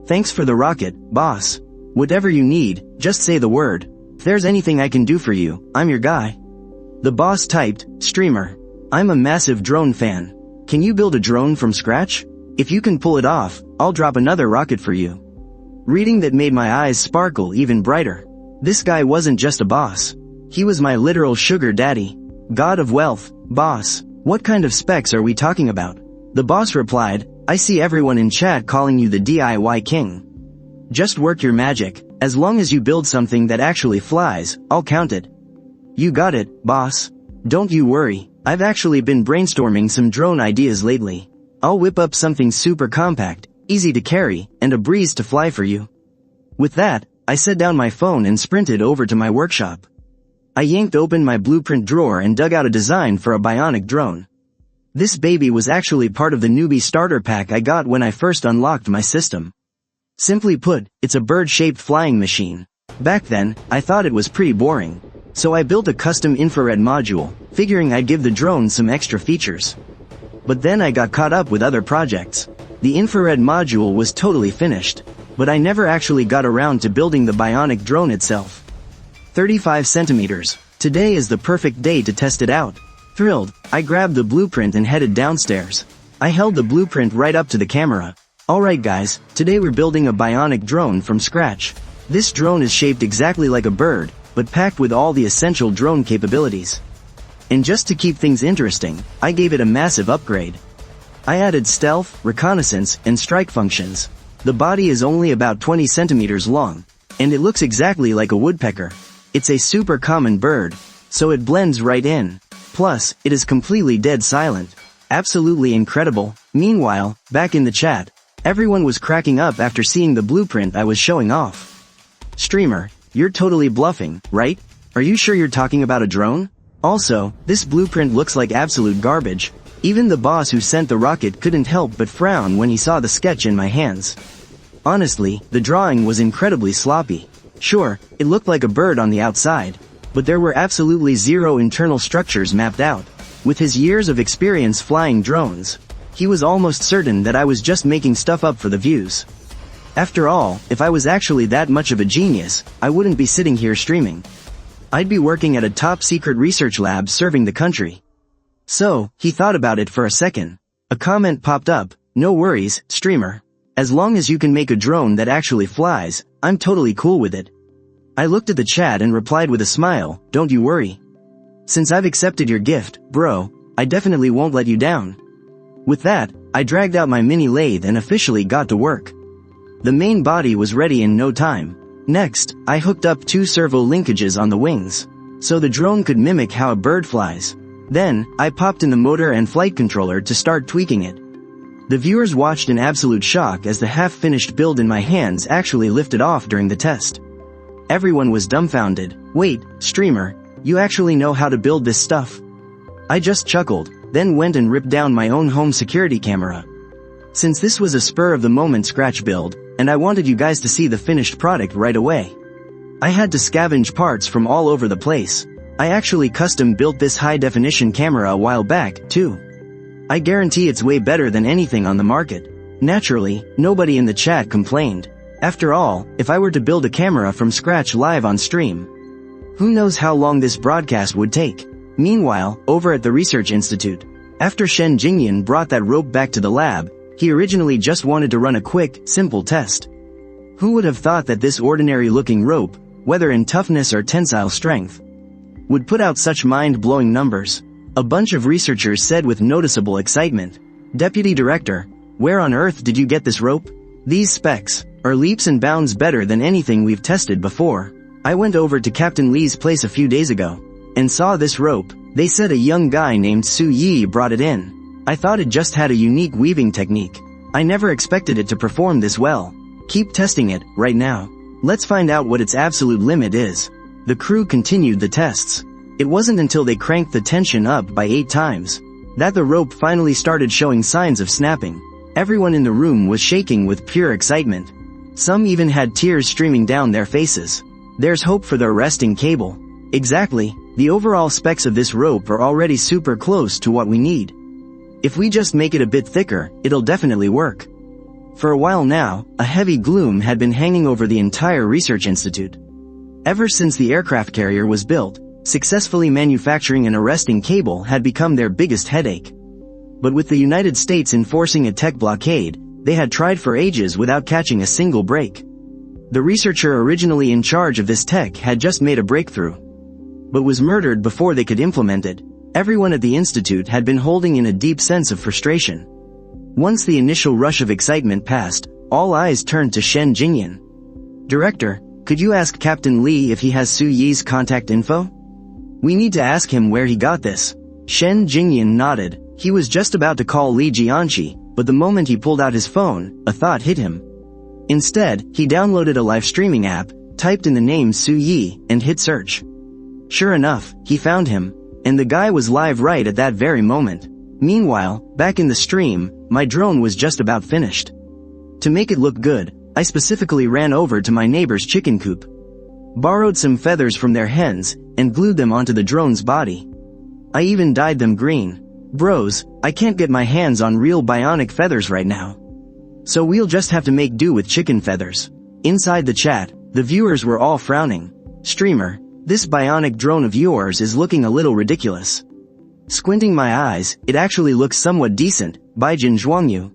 Thanks for the rocket, boss. Whatever you need, just say the word. If there's anything I can do for you, I'm your guy. The boss typed, streamer. I'm a massive drone fan. Can you build a drone from scratch? If you can pull it off, I'll drop another rocket for you. Reading that made my eyes sparkle even brighter. This guy wasn't just a boss. He was my literal sugar daddy. God of wealth, boss. What kind of specs are we talking about? The boss replied, I see everyone in chat calling you the DIY king. Just work your magic. As long as you build something that actually flies, I'll count it. You got it, boss. Don't you worry. I've actually been brainstorming some drone ideas lately. I'll whip up something super compact, easy to carry, and a breeze to fly for you. With that, I set down my phone and sprinted over to my workshop. I yanked open my blueprint drawer and dug out a design for a bionic drone. This baby was actually part of the newbie starter pack I got when I first unlocked my system. Simply put, it's a bird-shaped flying machine. Back then, I thought it was pretty boring. So I built a custom infrared module, figuring I'd give the drone some extra features. But then I got caught up with other projects. The infrared module was totally finished, but I never actually got around to building the bionic drone itself. 35 centimeters. Today is the perfect day to test it out. Thrilled, I grabbed the blueprint and headed downstairs. I held the blueprint right up to the camera. Alright guys, today we're building a bionic drone from scratch. This drone is shaped exactly like a bird, but packed with all the essential drone capabilities. And just to keep things interesting, I gave it a massive upgrade. I added stealth, reconnaissance, and strike functions. The body is only about 20 centimeters long, and it looks exactly like a woodpecker. It's a super common bird, so it blends right in. Plus, it is completely dead silent. Absolutely incredible. Meanwhile, back in the chat, everyone was cracking up after seeing the blueprint I was showing off. Streamer, you're totally bluffing, right? Are you sure you're talking about a drone? Also, this blueprint looks like absolute garbage. Even the boss who sent the rocket couldn't help but frown when he saw the sketch in my hands. Honestly, the drawing was incredibly sloppy. Sure, it looked like a bird on the outside, but there were absolutely zero internal structures mapped out. With his years of experience flying drones, he was almost certain that I was just making stuff up for the views. After all, if I was actually that much of a genius, I wouldn't be sitting here streaming. I'd be working at a top-secret research lab serving the country. So, he thought about it for a second. A comment popped up, "No worries, streamer. As long as you can make a drone that actually flies, I'm totally cool with it." I looked at the chat and replied with a smile, "Don't you worry. Since I've accepted your gift, bro, I definitely won't let you down." With that, I dragged out my mini lathe and officially got to work. The main body was ready in no time. Next, I hooked up 2 servo linkages on the wings, so the drone could mimic how a bird flies. Then, I popped in the motor and flight controller to start tweaking it. The viewers watched in absolute shock as the half-finished build in my hands actually lifted off during the test. Everyone was dumbfounded. "Wait, streamer, you actually know how to build this stuff?" I just chuckled, then went and ripped down my own home security camera. Since this was a spur-of-the-moment scratch build, and I wanted you guys to see the finished product right away, I had to scavenge parts from all over the place. I actually custom-built this high-definition camera a while back, too. I guarantee it's way better than anything on the market. Naturally, nobody in the chat complained. After all, if I were to build a camera from scratch live on stream, who knows how long this broadcast would take. Meanwhile, over at the Research Institute, after Shen Jingyan brought that rope back to the lab, he originally just wanted to run a quick, simple test. Who would have thought that this ordinary-looking rope, whether in toughness or tensile strength, would put out such mind-blowing numbers? A bunch of researchers said with noticeable excitement, "Deputy Director, where on earth did you get this rope? These specs are leaps and bounds better than anything we've tested before." I went over to Captain Lee's place a few days ago, and saw this rope. They said a young guy named Su Yi brought it in. I thought it just had a unique weaving technique. I never expected it to perform this well. Keep testing it, right now. Let's find out what its absolute limit is. The crew continued the tests. It wasn't until they cranked the tension up by 8 times that the rope finally started showing signs of snapping. Everyone in the room was shaking with pure excitement. Some even had tears streaming down their faces. There's hope for the arresting cable. Exactly, the overall specs of this rope are already super close to what we need. If we just make it a bit thicker, it'll definitely work. For a while now, a heavy gloom had been hanging over the entire research institute. Ever since the aircraft carrier was built, successfully manufacturing an arresting cable had become their biggest headache. But with the United States enforcing a tech blockade, they had tried for ages without catching a single break. The researcher originally in charge of this tech had just made a breakthrough, but was murdered before they could implement it. Everyone at the institute had been holding in a deep sense of frustration. Once the initial rush of excitement passed, all eyes turned to Shen Jingyan. "Director, could you ask Captain Lee if he has Su Yi's contact info? We need to ask him where he got this." Shen Jingyan nodded. He was just about to call Li Jianqi, but the moment he pulled out his phone, a thought hit him. Instead, he downloaded a live streaming app, typed in the name Su Yi, and hit search. Sure enough, he found him, and the guy was live right at that very moment. Meanwhile, back in the stream, my drone was just about finished. To make it look good, I specifically ran over to my neighbor's chicken coop, borrowed some feathers from their hens, and glued them onto the drone's body. I even dyed them green. Bros, I can't get my hands on real bionic feathers right now. So we'll just have to make do with chicken feathers. Inside the chat, the viewers were all frowning. Streamer, this bionic drone of yours is looking a little ridiculous. Squinting my eyes, it actually looks somewhat decent, Baijin Zhuangyu.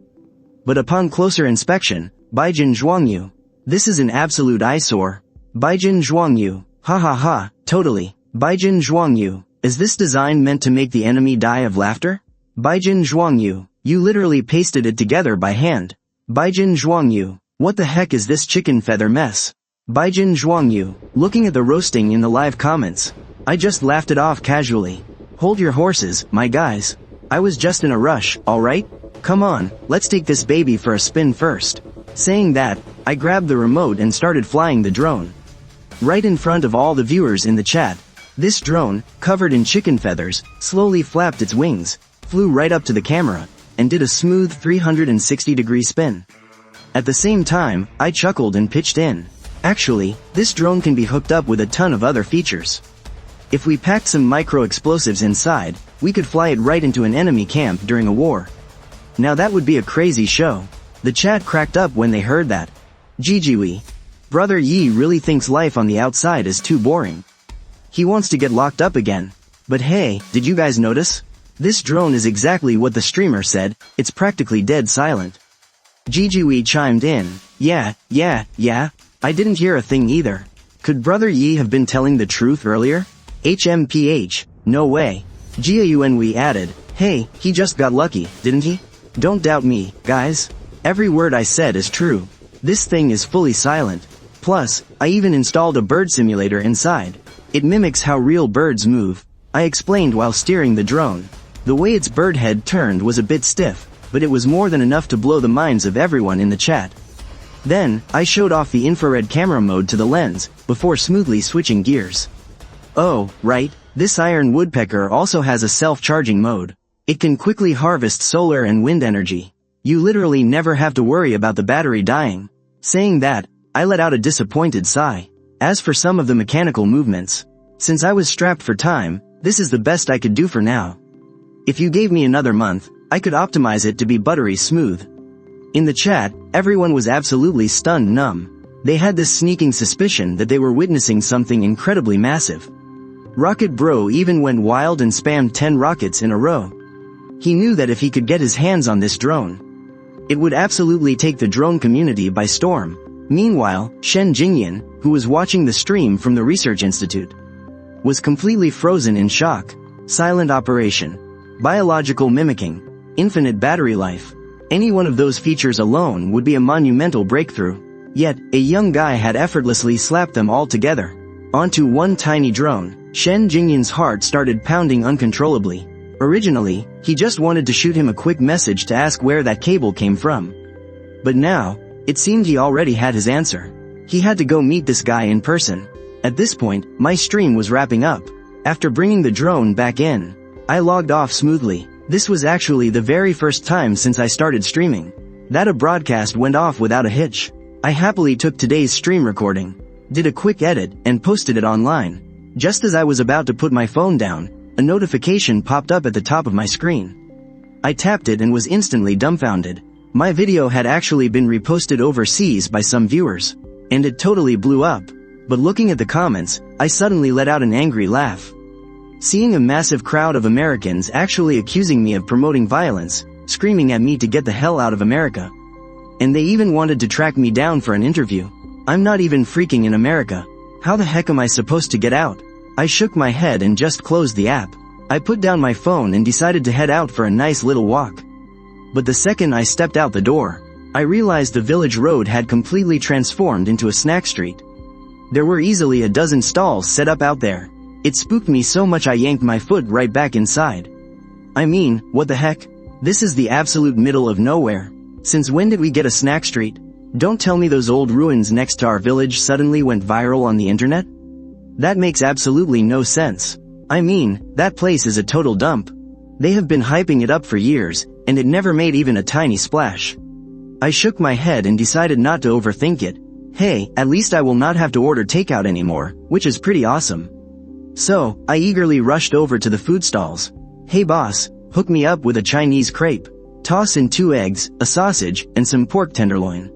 But upon closer inspection, Baijin Zhuangyu, this is an absolute eyesore. Baijin Zhuangyu, ha ha ha, totally. Baijin Zhuangyu, is this design meant to make the enemy die of laughter? Baijin Zhuangyu, you literally pasted it together by hand. Baijin Zhuangyu, what the heck is this chicken feather mess? Baijin Zhuangyu, looking at the roasting in the live comments, I just laughed it off casually. Hold your horses, my guys. I was just in a rush, alright? Come on, let's take this baby for a spin first. Saying that, I grabbed the remote and started flying the drone. Right in front of all the viewers in the chat, this drone, covered in chicken feathers, slowly flapped its wings, flew right up to the camera, and did a smooth 360-degree spin. At the same time, I chuckled and pitched in. Actually, this drone can be hooked up with a ton of other features. If we packed some micro-explosives inside, we could fly it right into an enemy camp during a war. Now that would be a crazy show. The chat cracked up when they heard that. GGWee. Brother Yi really thinks life on the outside is too boring. He wants to get locked up again. But hey, did you guys notice? This drone is exactly what the streamer said, it's practically dead silent. GGWee chimed in, yeah, I didn't hear a thing either. Could Brother Yi have been telling the truth earlier? HMPH, no way. Jiaunwei added, hey, he just got lucky, didn't he? Don't doubt me, guys. Every word I said is true. This thing is fully silent. Plus, I even installed a bird simulator inside. It mimics how real birds move. I explained while steering the drone. The way its bird head turned was a bit stiff, but it was more than enough to blow the minds of everyone in the chat. Then, I showed off the infrared camera mode to the lens, before smoothly switching gears. Oh, right, this iron woodpecker also has a self-charging mode. It can quickly harvest solar and wind energy. You literally never have to worry about the battery dying. Saying that, I let out a disappointed sigh. As for some of the mechanical movements, since I was strapped for time, this is the best I could do for now. If you gave me another month, I could optimize it to be buttery smooth. In the chat, everyone was absolutely stunned numb. They had this sneaking suspicion that they were witnessing something incredibly massive. Rocket Bro even went wild and spammed 10 rockets in a row. He knew that if he could get his hands on this drone, it would absolutely take the drone community by storm. Meanwhile, Shen Jingyan, who was watching the stream from the research institute, was completely frozen in shock. Silent operation, biological mimicking, infinite battery life. Any one of those features alone would be a monumental breakthrough. Yet, a young guy had effortlessly slapped them all together onto one tiny drone. Shen Jingyan's heart started pounding uncontrollably. Originally, he just wanted to shoot him a quick message to ask where that cable came from. But now, it seemed he already had his answer. He had to go meet this guy in person. At this point, my stream was wrapping up. After bringing the drone back in, I logged off smoothly. This was actually the very first time since I started streaming that a broadcast went off without a hitch. I happily took today's stream recording, did a quick edit, and posted it online. Just as I was about to put my phone down, a notification popped up at the top of my screen. I tapped it and was instantly dumbfounded. My video had actually been reposted overseas by some viewers, and it totally blew up. But looking at the comments, I suddenly let out an angry laugh. Seeing a massive crowd of Americans actually accusing me of promoting violence, screaming at me to get the hell out of America. And they even wanted to track me down for an interview. I'm not even freaking in America. How the heck am I supposed to get out? I shook my head and just closed the app. I put down my phone and decided to head out for a nice little walk. But the second I stepped out the door, I realized the village road had completely transformed into a snack street. There were easily a dozen stalls set up out there. It spooked me so much I yanked my foot right back inside. I mean, what the heck? This is the absolute middle of nowhere. Since when did we get a snack street? Don't tell me those old ruins next to our village suddenly went viral on the internet? That makes absolutely no sense. I mean, that place is a total dump. They have been hyping it up for years, and it never made even a tiny splash. I shook my head and decided not to overthink it. Hey, at least I will not have to order takeout anymore, which is pretty awesome. So, I eagerly rushed over to the food stalls. Hey boss, hook me up with a Chinese crepe. Toss in 2 eggs, a sausage, and some pork tenderloin.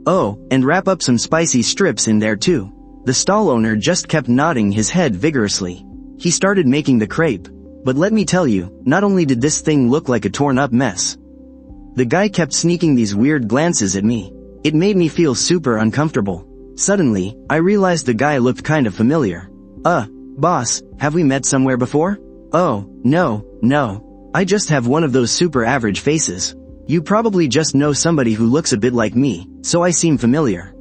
Oh, and wrap up some spicy strips in there too. The stall owner just kept nodding his head vigorously. He started making the crepe. But let me tell you, not only did this thing look like a torn up mess. The guy kept sneaking these weird glances at me. It made me feel super uncomfortable. Suddenly, I realized the guy looked kind of familiar. Boss, have we met somewhere before? Oh, no. I just have one of those super average faces. You probably just know somebody who looks a bit like me, so I seem familiar.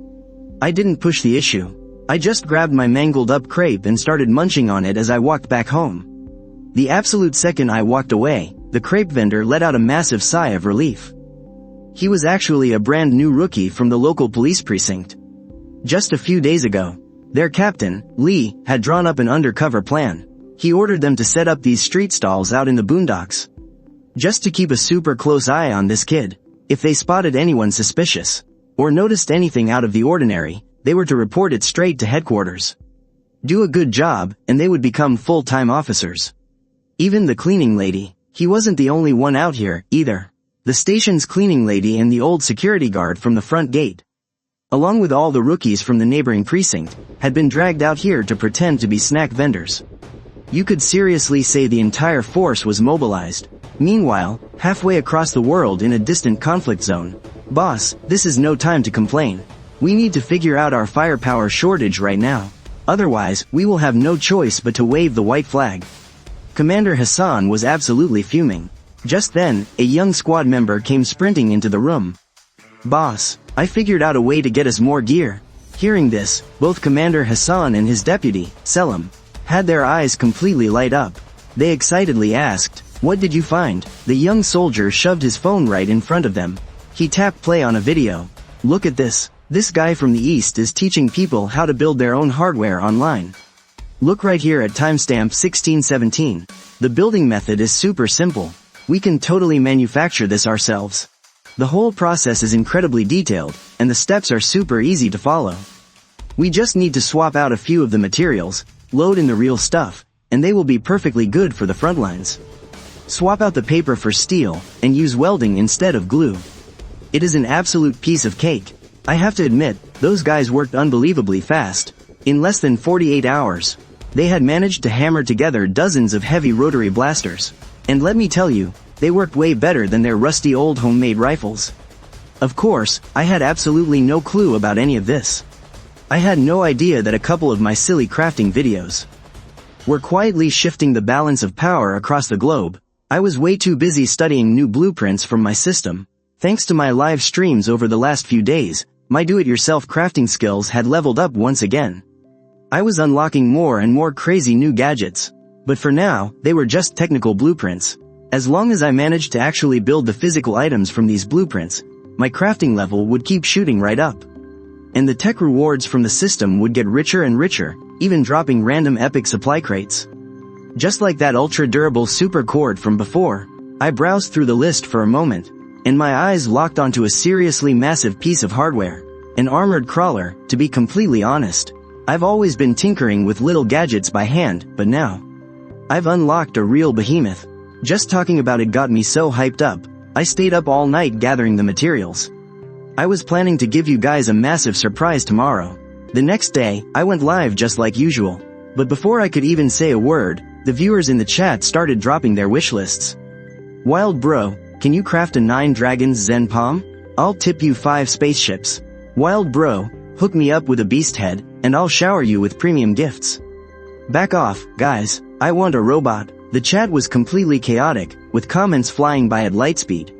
I didn't push the issue. I just grabbed my mangled up crepe and started munching on it as I walked back home. The absolute second I walked away, the crepe vendor let out a massive sigh of relief. He was actually a brand new rookie from the local police precinct. Just a few days ago, their captain, Lee, had drawn up an undercover plan. He ordered them to set up these street stalls out in the boondocks. Just to keep a super close eye on this kid. If they spotted anyone suspicious, or noticed anything out of the ordinary, they were to report it straight to headquarters. Do a good job, and they would become full-time officers. Even the cleaning lady, he wasn't the only one out here, either. The station's cleaning lady and the old security guard from the front gate, along with all the rookies from the neighboring precinct, had been dragged out here to pretend to be snack vendors. You could seriously say the entire force was mobilized. Meanwhile, halfway across the world in a distant conflict zone. Boss, this is no time to complain. We need to figure out our firepower shortage right now. Otherwise, we will have no choice but to wave the white flag. Commander Hassan was absolutely fuming. Just then, a young squad member came sprinting into the room. Boss, I figured out a way to get us more gear. Hearing this, both Commander Hassan and his deputy, Selim, had their eyes completely light up. They excitedly asked, "What did you find?" The young soldier shoved his phone right in front of them. He tapped play on a video. Look at this. This guy from the East is teaching people how to build their own hardware online. Look right here at timestamp 1617. The building method is super simple. We can totally manufacture this ourselves. The whole process is incredibly detailed, and the steps are super easy to follow. We just need to swap out a few of the materials, load in the real stuff, and they will be perfectly good for the front lines. Swap out the paper for steel, and use welding instead of glue. It is an absolute piece of cake. I have to admit, those guys worked unbelievably fast. In less than 48 hours, they had managed to hammer together dozens of heavy rotary blasters. And let me tell you, they worked way better than their rusty old homemade rifles. Of course, I had absolutely no clue about any of this. I had no idea that a couple of my silly crafting videos were quietly shifting the balance of power across the globe. I was way too busy studying new blueprints from my system. Thanks to my live streams over the last few days, my do-it-yourself crafting skills had leveled up once again. I was unlocking more and more crazy new gadgets. But for now, they were just technical blueprints. As long as I managed to actually build the physical items from these blueprints, my crafting level would keep shooting right up. And the tech rewards from the system would get richer and richer, even dropping random epic supply crates. Just like that ultra-durable super cord from before, I browsed through the list for a moment, and my eyes locked onto a seriously massive piece of hardware. An armored crawler, to be completely honest. I've always been tinkering with little gadgets by hand, but now I've unlocked a real behemoth. Just talking about it got me so hyped up, I stayed up all night gathering the materials. I was planning to give you guys a massive surprise tomorrow. The next day, I went live just like usual. But before I could even say a word, the viewers in the chat started dropping their wish lists. Wild bro, can you craft a 9 dragons Zen palm? I'll tip you 5 spaceships. Wild bro, hook me up with a beast head, and I'll shower you with premium gifts. Back off, guys. I want a robot. The chat was completely chaotic, with comments flying by at light speed.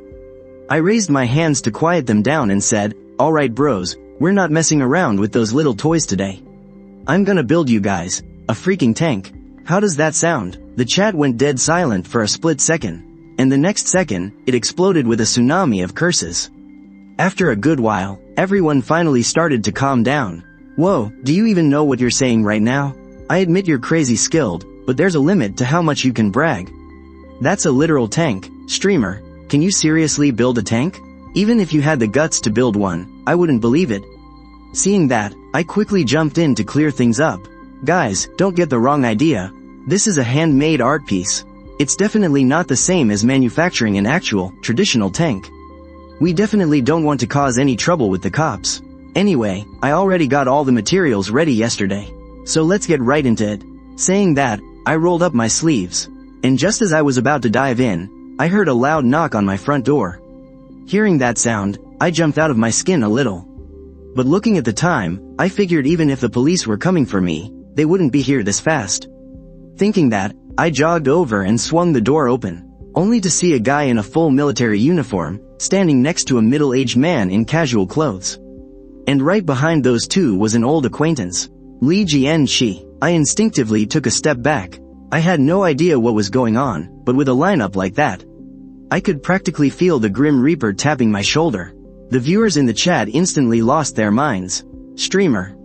I raised my hands to quiet them down and said, "Alright bros, we're not messing around with those little toys today. I'm gonna build you guys a freaking tank. How does that sound?" The chat went dead silent for a split second. and the next second, it exploded with a tsunami of curses. After a good while, everyone finally started to calm down. Whoa, do you even know what you're saying right now? I admit you're crazy skilled, but there's a limit to how much you can brag. That's a literal tank, streamer. Can you seriously build a tank? Even if you had the guts to build one, I wouldn't believe it. Seeing that, I quickly jumped in to clear things up. Guys, don't get the wrong idea. This is a handmade art piece. It's definitely not the same as manufacturing an actual, traditional tank. We definitely don't want to cause any trouble with the cops. Anyway, I already got all the materials ready yesterday. So let's get right into it. Saying that, I rolled up my sleeves. And just as I was about to dive in, I heard a loud knock on my front door. Hearing that sound, I jumped out of my skin a little. But looking at the time, I figured even if the police were coming for me, they wouldn't be here this fast. Thinking that, I jogged over and swung the door open, only to see a guy in a full military uniform, standing next to a middle-aged man in casual clothes. And right behind those two was an old acquaintance, Li Jian-shi. I instinctively took a step back. I had no idea what was going on, but with a lineup like that, I could practically feel the Grim Reaper tapping my shoulder. The viewers in the chat instantly lost their minds. Streamer,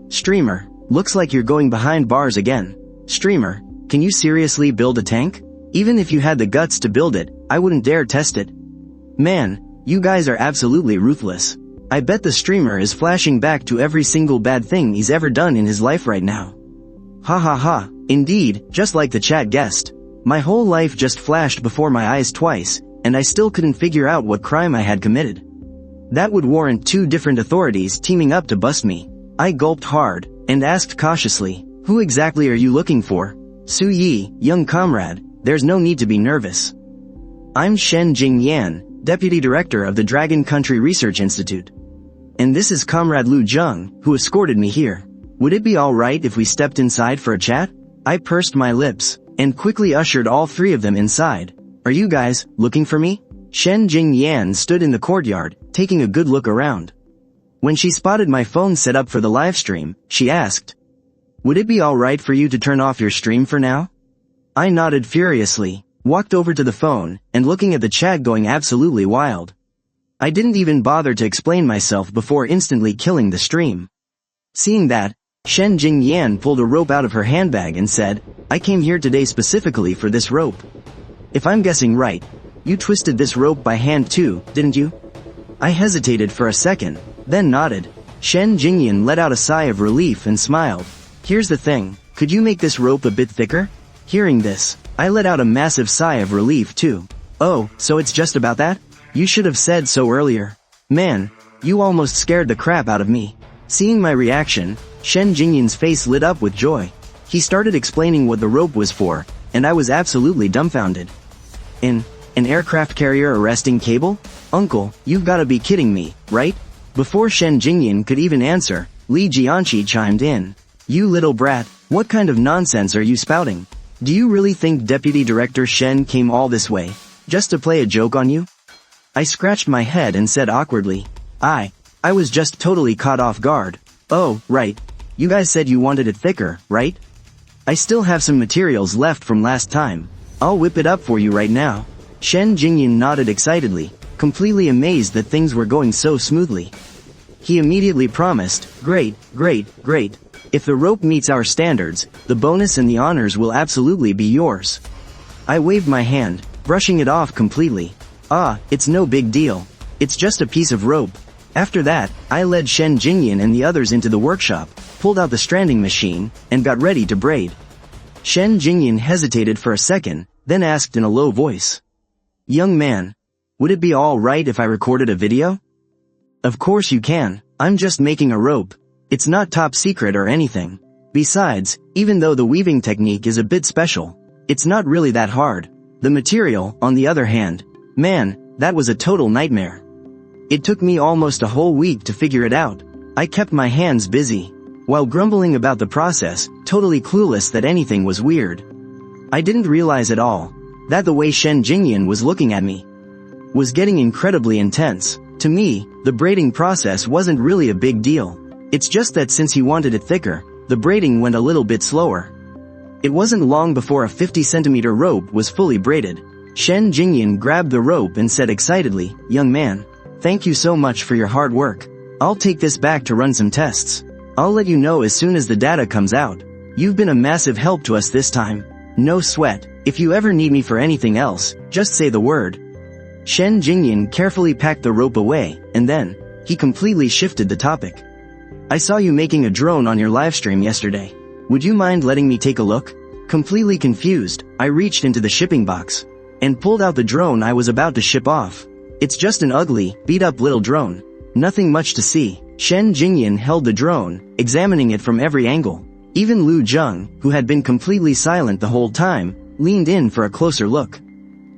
looks like you're going behind bars again. Streamer, can you seriously build a tank? Even if you had the guts to build it, I wouldn't dare test it. Man, you guys are absolutely ruthless. I bet the streamer is flashing back to every single bad thing he's ever done in his life right now. Ha ha ha, indeed, just like the chat guessed. My whole life just flashed before my eyes twice, and I still couldn't figure out what crime I had committed. That would warrant 2 different authorities teaming up to bust me. I gulped hard, and asked cautiously, who exactly are you looking for? Su Yi, young comrade, there's no need to be nervous. I'm Shen Jingyan, Deputy Director of the Dragon Country Research Institute. And this is Comrade Lu Zheng, who escorted me here. Would it be alright if we stepped inside for a chat? I pursed my lips, and quickly ushered all 3 of them inside. Are you guys looking for me? Shen Jingyan stood in the courtyard, taking a good look around. When she spotted my phone set up for the livestream, she asked, would it be alright for you to turn off your stream for now? I nodded furiously, walked over to the phone, and looking at the chat going absolutely wild. I didn't even bother to explain myself before instantly killing the stream. Seeing that, Shen Jingyan pulled a rope out of her handbag and said, I came here today specifically for this rope. If I'm guessing right, you twisted this rope by hand too, didn't you? I hesitated for a second, then nodded. Shen Jingyan let out a sigh of relief and smiled. Here's the thing, could you make this rope a bit thicker? Hearing this, I let out a massive sigh of relief too. Oh, so it's just about that? You should have said so earlier. Man, you almost scared the crap out of me. Seeing my reaction, Shen Jingyan's face lit up with joy. He started explaining what the rope was for, and I was absolutely dumbfounded. An aircraft carrier arresting cable? Uncle, you've gotta be kidding me, right? Before Shen Jingyan could even answer, Li Jianqi chimed in. You little brat, what kind of nonsense are you spouting? Do you really think Deputy Director Shen came all this way, just to play a joke on you? I scratched my head and said awkwardly, I was just totally caught off guard. Oh, right. You guys said you wanted it thicker, right? I still have some materials left from last time. I'll whip it up for you right now. Shen Jingyan nodded excitedly, completely amazed that things were going so smoothly. He immediately promised, great. If the rope meets our standards, the bonus and the honors will absolutely be yours. I waved my hand, brushing it off completely. It's no big deal. It's just a piece of rope. After that, I led Shen Jingyan and the others into the workshop, pulled out the stranding machine, and got ready to braid. Shen Jingyan hesitated for a second, then asked in a low voice. Young man, would it be all right if I recorded a video? Of course you can. I'm just making a rope. It's not top secret or anything. Besides, even though the weaving technique is a bit special, it's not really that hard. The material, on the other hand, man, that was a total nightmare. It took me almost a whole week to figure it out. I kept my hands busy, while grumbling about the process, totally clueless that anything was weird. I didn't realize at all that the way Shen Jingyan was looking at me was getting incredibly intense. To me, the braiding process wasn't really a big deal. It's just that since he wanted it thicker, the braiding went a little bit slower. It wasn't long before a 50-centimeter rope was fully braided. Shen Jingyan grabbed the rope and said excitedly, "Young man, thank you so much for your hard work. I'll take this back to run some tests. I'll let you know as soon as the data comes out. You've been a massive help to us this time. No sweat. If you ever need me for anything else, just say the word." Shen Jingyan carefully packed the rope away, and then, he completely shifted the topic. "I saw you making a drone on your livestream yesterday. Would you mind letting me take a look?" Completely confused, I reached into the shipping box and pulled out the drone I was about to ship off. It's just an ugly, beat-up little drone. Nothing much to see. Shen Jingyan held the drone, examining it from every angle. Even Lu Zheng, who had been completely silent the whole time, leaned in for a closer look.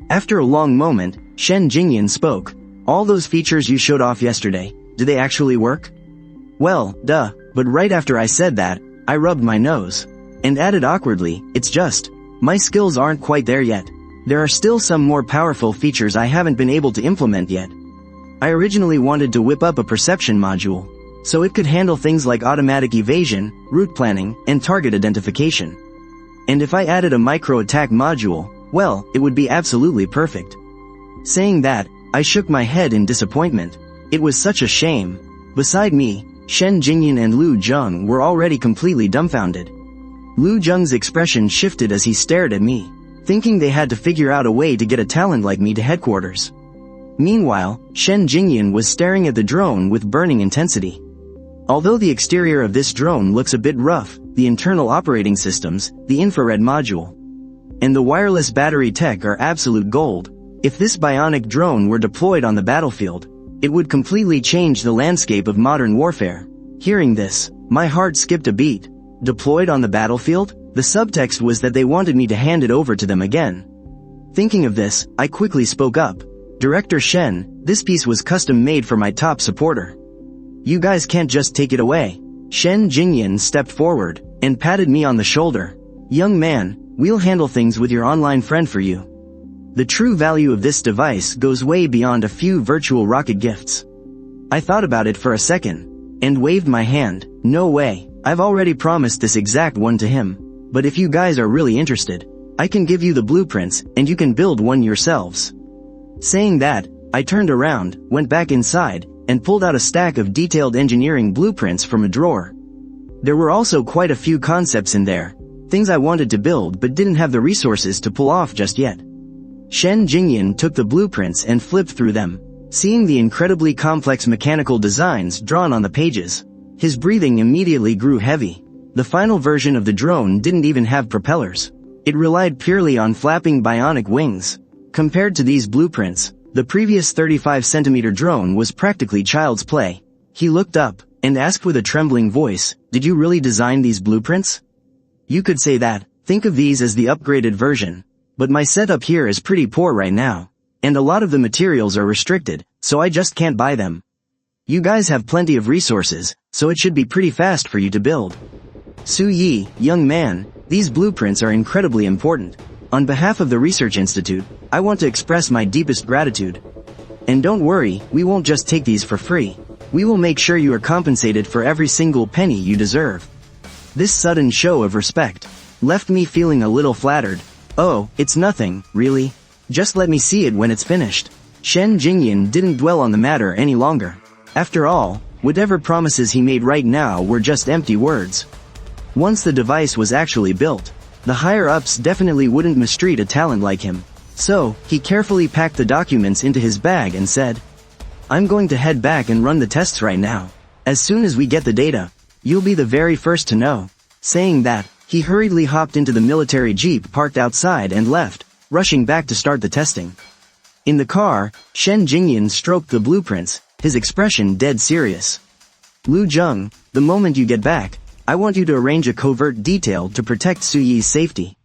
After a long moment, Shen Jingyan spoke. "All those features you showed off yesterday, do they actually work?" "Well, duh, but right after I said that, I rubbed my nose and added awkwardly, it's just, my skills aren't quite there yet. There are still some more powerful features I haven't been able to implement yet. I originally wanted to whip up a perception module, so it could handle things like automatic evasion, route planning, and target identification. And if I added a micro-attack module, well, it would be absolutely perfect." Saying that, I shook my head in disappointment. It was such a shame. Beside me, Shen Jingyan and Lu Zheng were already completely dumbfounded. Lu Zheng's expression shifted as he stared at me, thinking they had to figure out a way to get a talent like me to headquarters. Meanwhile, Shen Jingyan was staring at the drone with burning intensity. Although the exterior of this drone looks a bit rough, the internal operating systems, the infrared module, and the wireless battery tech are absolute gold. If this bionic drone were deployed on the battlefield, it would completely change the landscape of modern warfare. Hearing this, my heart skipped a beat. Deployed on the battlefield? The subtext was that they wanted me to hand it over to them again. Thinking of this, I quickly spoke up. "Director Shen, this piece was custom made for my top supporter. You guys can't just take it away." Shen Jingyan stepped forward and patted me on the shoulder. "Young man, we'll handle things with your online friend for you. The true value of this device goes way beyond a few virtual rocket gifts." I thought about it for a second and waved my hand. "No way, I've already promised this exact one to him. But if you guys are really interested, I can give you the blueprints and you can build one yourselves." Saying that, I turned around, went back inside, and pulled out a stack of detailed engineering blueprints from a drawer. There were also quite a few concepts in there, things I wanted to build but didn't have the resources to pull off just yet. Shen Jingyan took the blueprints and flipped through them, seeing the incredibly complex mechanical designs drawn on the pages. His breathing immediately grew heavy. The final version of the drone didn't even have propellers. It relied purely on flapping bionic wings. Compared to these blueprints, the previous 35-centimeter drone was practically child's play. He looked up and asked with a trembling voice, "Did you really design these blueprints?" "You could say that. Think of these as the upgraded version. But my setup here is pretty poor right now, and a lot of the materials are restricted, so I just can't buy them. You guys have plenty of resources, so it should be pretty fast for you to build." "Su Yi, young man, these blueprints are incredibly important. On behalf of the Research Institute, I want to express my deepest gratitude. And don't worry, we won't just take these for free. We will make sure you are compensated for every single penny you deserve." This sudden show of respect left me feeling a little flattered. "Oh, it's nothing, really. Just let me see it when it's finished." Shen Jingyan didn't dwell on the matter any longer. After all, whatever promises he made right now were just empty words. Once the device was actually built, the higher-ups definitely wouldn't mistreat a talent like him. So, he carefully packed the documents into his bag and said, "I'm going to head back and run the tests right now. As soon as we get the data, you'll be the very first to know." Saying that, he hurriedly hopped into the military jeep parked outside and left, rushing back to start the testing. In the car, Shen Jingyan stroked the blueprints, his expression dead serious. "Lu Zheng, the moment you get back, I want you to arrange a covert detail to protect Su Yi's safety.